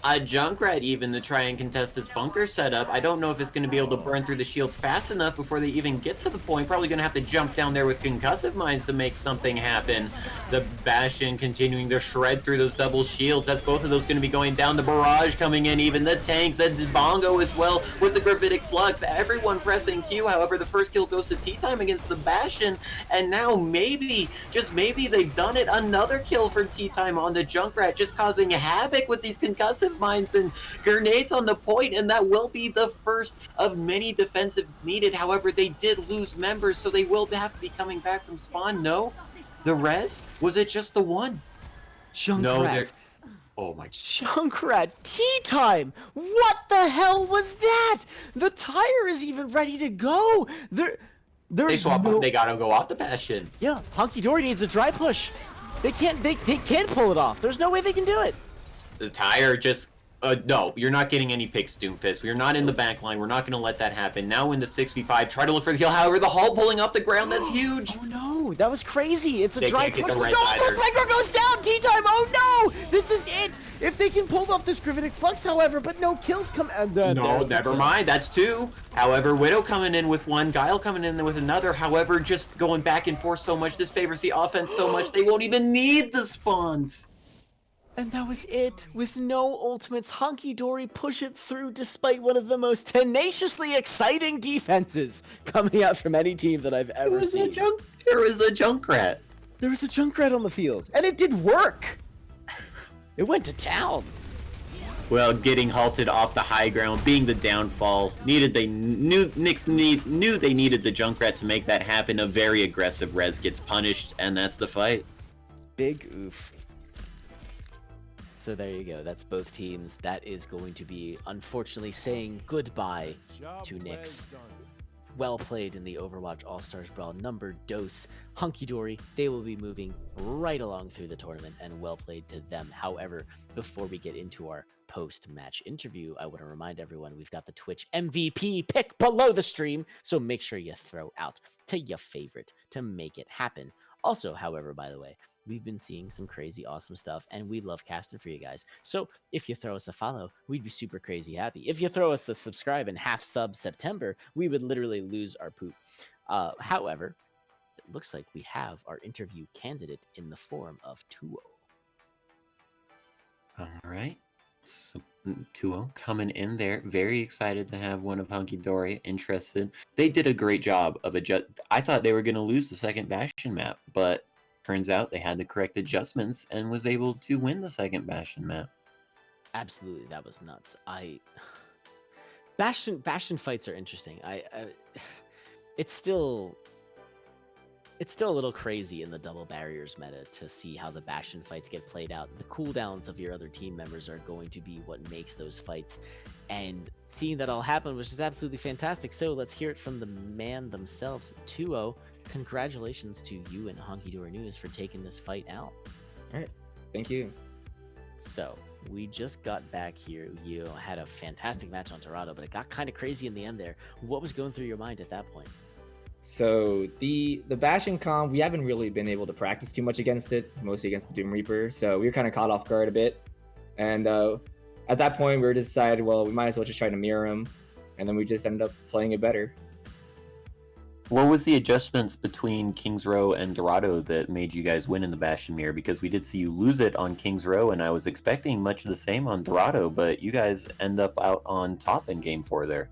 A Junkrat even to try and contest this bunker setup. I don't know if it's going to be able to burn through the shields fast enough before they even get to the point. Probably going to have to jump down there with concussive mines to make something happen. The Bastion continuing to shred through those double shields. That's both of those going to be going down. The barrage coming in, even the tank, the bongo as well with the gravitic flux. Everyone pressing Q. However, the first kill goes to Tea Time against the Bastion. And now maybe, just maybe, they've done it. Another kill for Tea Time on the Junkrat, just causing havoc with these concussive mines and grenades on the point, and that will be the first of many defensives needed. However, they did lose members, so they will have to be coming back from spawn. No? The res? Was it just the one? Junkrat. No, oh my... Junkrat, Tea Time! What the hell was that? The tire is even ready to go! There's They gotta go off the Bastion. Yeah, Hunky Dory needs a dry push. They can't pull it off. There's no way they can do it. The tire just... no, you're not getting any picks, Doomfist. We're not in the back line. We're not going to let that happen. Now in the 6v5, try to look for the kill. However, the Hull pulling off the ground, that's huge. Oh no, that was crazy. It's a They dry can't get push. the There's res no either. Micro goes down. Tea Time. Oh no, this is it. If they can pull off this gravitic flux, however, but no kills come. And then No, never mind. That's two. However, Widow coming in with one, Guile coming in with another. However, just going back and forth so much. This favors the offense so much. They won't even need the spawns. And that was it. With no ultimates, Hunky Dory push it through despite one of the most tenaciously exciting defenses coming out from any team that I've ever seen. There was a Junkrat. There was a Junkrat on the field, and it did work. It went to town. Well, getting halted off the high ground, being the downfall, NYX knew they needed the Junkrat to make that happen. A very aggressive res gets punished, and that's the fight. Big oof. So there you go. That's both teams. That is going to be, unfortunately, saying goodbye to NYX. Well played in the Overwatch All-Stars Brawl. Number dose. Hunky Dory, they will be moving right along through the tournament, and well played to them. However, before we get into our post-match interview, I want to remind everyone we've got the Twitch MVP pick below the stream, so make sure you throw out to your favorite to make it happen. Also, however, by the way, we've been seeing some crazy awesome stuff, and we love casting for you guys. So if you throw us a follow, we'd be super crazy happy. If you throw us a subscribe and half sub September, we would literally lose our poop. However, it looks like we have our interview candidate in the form of Tuo. All right. So, Tuo coming in there, very excited to have one of Hunky Dory interested. They did a great job of adjust. I thought they were going to lose the second Bastion map, but turns out they had the correct adjustments and was able to win the second Bastion map. Absolutely, that was nuts. Bastion fights are interesting. It's still a little crazy in the double barriers meta to see how the Bastion fights get played out. The cooldowns of your other team members are going to be what makes those fights, and seeing that all happen was just absolutely fantastic. So let's hear it from the man themselves, 2-0. Congratulations to you and Hunky Dory News for taking this fight out. All right, thank you. So we just got back here. You had a fantastic match on Dorado, but it got kind of crazy in the end there. What was going through your mind at that point? So the Bastion comp, we haven't really been able to practice too much against it, mostly against the Doom Reaper. So we were kind of caught off guard a bit. And at that point, we were decided, well, we might as well just try to mirror him. And then we just ended up playing it better. What was the adjustments between Kings Row and Dorado that made you guys win in the Bastion mirror? Because we did see you lose it on Kings Row, and I was expecting much of the same on Dorado, but you guys end up out on top in Game 4 there.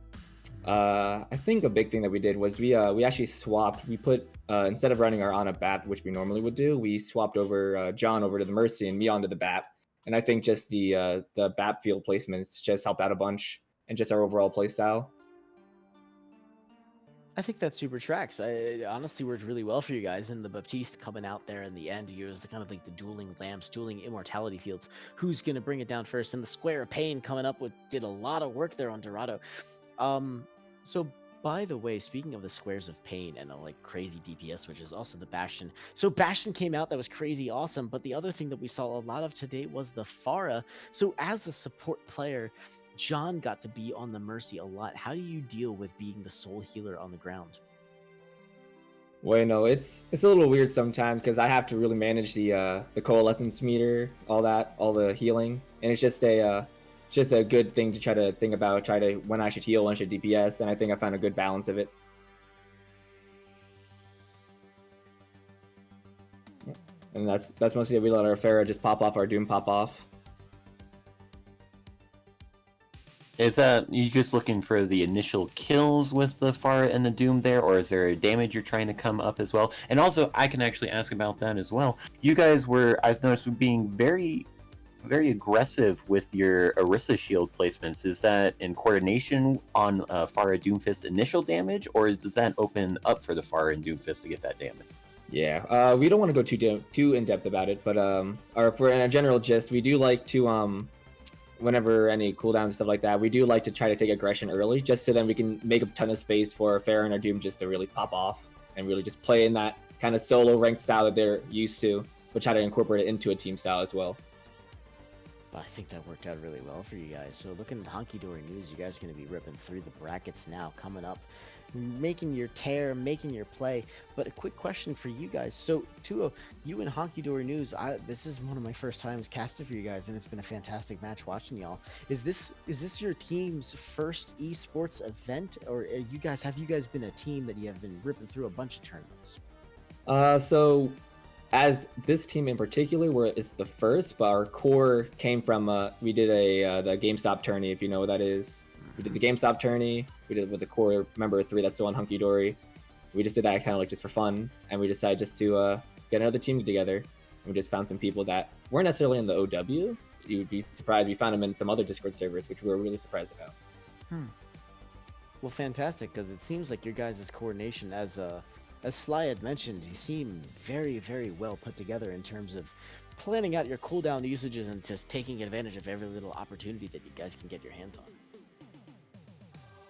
I think a big thing that we did was we actually swapped. We put instead of running our Ana BAP, which we normally would do, we swapped over John over to the Mercy and me onto the BAP. And I think just the BAP field placements just helped out a bunch, and just our overall play style. I think that super tracks. It honestly worked really well for you guys, and the Baptiste coming out there in the end, you was kind of like the dueling lamps, dueling immortality fields. Who's gonna bring it down first? And the Square of Pain coming up did a lot of work there on Dorado. So by the way, speaking of the Squares of Pain and like crazy DPS, which is also the Bastion. So Bastion came out, that was crazy awesome. But the other thing that we saw a lot of today was the Pharah. So as a support player, John got to be on the Mercy a lot. How do you deal with being the sole healer on the ground? Well, it's a little weird sometimes because I have to really manage the coalescence meter, all the healing, and it's just a good thing to try to think about, when I should heal, when I should DPS, and I think I found a good balance of it. And that's mostly it. We let our Pharah just pop off, our Doom pop off. Is that you just looking for the initial kills with the Pharah and the Doom there, or is there a damage you're trying to come up as well? And also, I can actually ask about that as well. You guys were, I've noticed, being very, very aggressive with your Orisa shield placements. Is that in coordination on Pharah Doomfist initial damage, or does that open up for the Pharah and Doomfist to get that damage? Yeah, we don't want to go too in depth about it, but or for in a general gist, we do like to whenever any cooldowns and stuff like that, we do like to try to take aggression early, just so then we can make a ton of space for Pharah and our Doom just to really pop off and really just play in that kind of solo ranked style that they're used to, but try to incorporate it into a team style as well. I think that worked out really well for you guys. So looking at Hunky Dory News, you guys are going to be ripping through the brackets now, coming up, making your tear, making your play. But a quick question for you guys. So Tuo, you and Hunky Dory News, this is one of my first times casting for you guys, and it's been a fantastic match watching y'all. Is this your team's first esports event, or have you guys been a team that you have been ripping through a bunch of tournaments? So as this team in particular, where it's the first, but our core came from we did the GameStop tourney, if you know what that is. We did the GameStop tourney. We did it with the core member 3 that's still on Hunky Dory. We just did that kind of like just for fun, and we decided just to get another team together. And we just found some people that weren't necessarily in the OW. You would be surprised. We found them in some other Discord servers, which we were really surprised about. Well, fantastic, because it seems like your guys' coordination, as Sly had mentioned, you seem very, very well put together in terms of planning out your cooldown usages and just taking advantage of every little opportunity that you guys can get your hands on.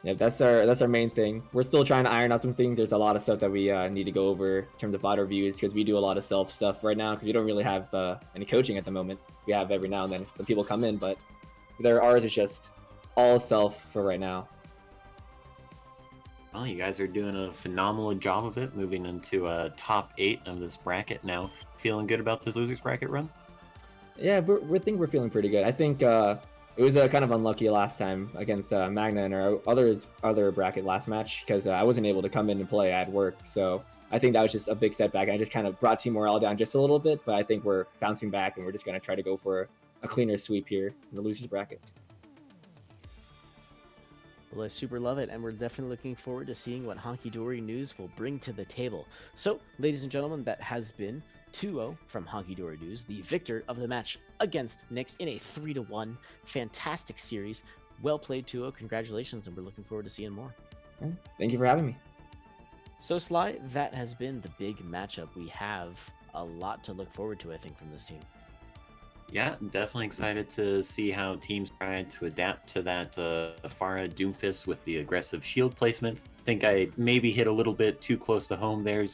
Yeah, that's our main thing. We're still trying to iron out some things. There's a lot of stuff that we need to go over in terms of VOD reviews, because we do a lot of self stuff right now, because we don't really have any coaching at the moment. We have every now and then some people come in, but ours is just all self for right now. Well, you guys are doing a phenomenal job of it, moving into a top 8 of this bracket now. Feeling good about this losers bracket run? Yeah, we think we're feeling pretty good. I think it was kind of unlucky last time against Magna in our other bracket last match because I wasn't able to come in and play. I had work, so I think that was just a big setback. I just kind of brought team morale down just a little bit, but I think we're bouncing back and we're just gonna try to go for a cleaner sweep here in the losers bracket. Well, I super love it, and we're definitely looking forward to seeing what Hunky Dory News will bring to the table. So, ladies and gentlemen, that has been 2-0 from Hunky Dory News, the victor of the match against NYX in a 3-1 fantastic series. Well played, 2-0. Congratulations, and we're looking forward to seeing more. Thank you for having me. So, Sly, that has been the big matchup. We have a lot to look forward to, I think, from this team. Yeah, definitely excited to see how teams try to adapt to that Farah Doomfist with the aggressive shield placements. Think I maybe hit a little bit too close to home there.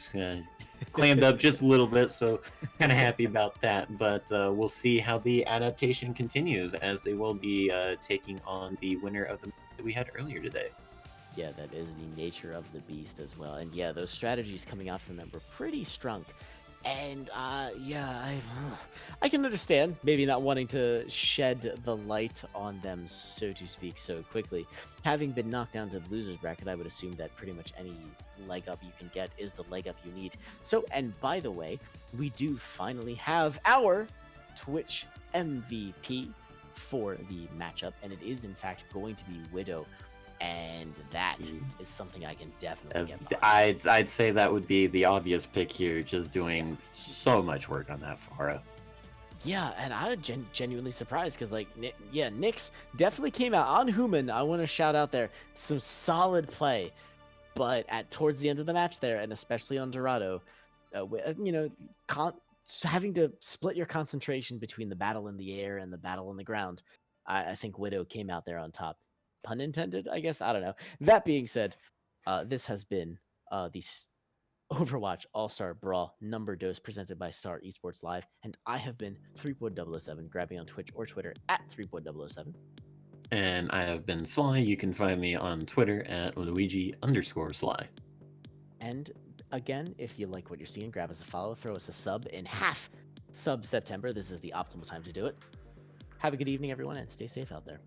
Clammed up just a little bit, so kind of happy about that. But we'll see how the adaptation continues, as they will be taking on the winner of the match that we had earlier today. Yeah, that is the nature of the beast as well. And yeah, those strategies coming out from them were pretty strong. And yeah, I can understand maybe not wanting to shed the light on them, so to speak, so quickly. Having been knocked down to the losers bracket, I would assume that pretty much any leg up you can get is the leg up you need. So, and by the way, we do finally have our Twitch MVP for the matchup, and it is in fact going to be Widow. And that is something I can definitely get behind. I'd say that would be the obvious pick here, just doing so much work on that Farah. Yeah, and I was genuinely surprised because, like, yeah, NYX definitely came out on Human. I want to shout out there some solid play, but towards the end of the match there, and especially on Dorado, having to split your concentration between the battle in the air and the battle on the ground, I think Widow came out there on top. Pun intended, I guess. I don't know. That being said, this has been the Overwatch All-Star Brawl number dose presented by Star Esports Live, and I have been 3.007, grabbing on Twitch or Twitter at 3.007. And I have been Sly. You can find me on Twitter at Luigi_Sly. And again, if you like what you're seeing, grab us a follow, throw us a sub in half sub September. This is the optimal time to do it. Have a good evening, everyone, and stay safe out there.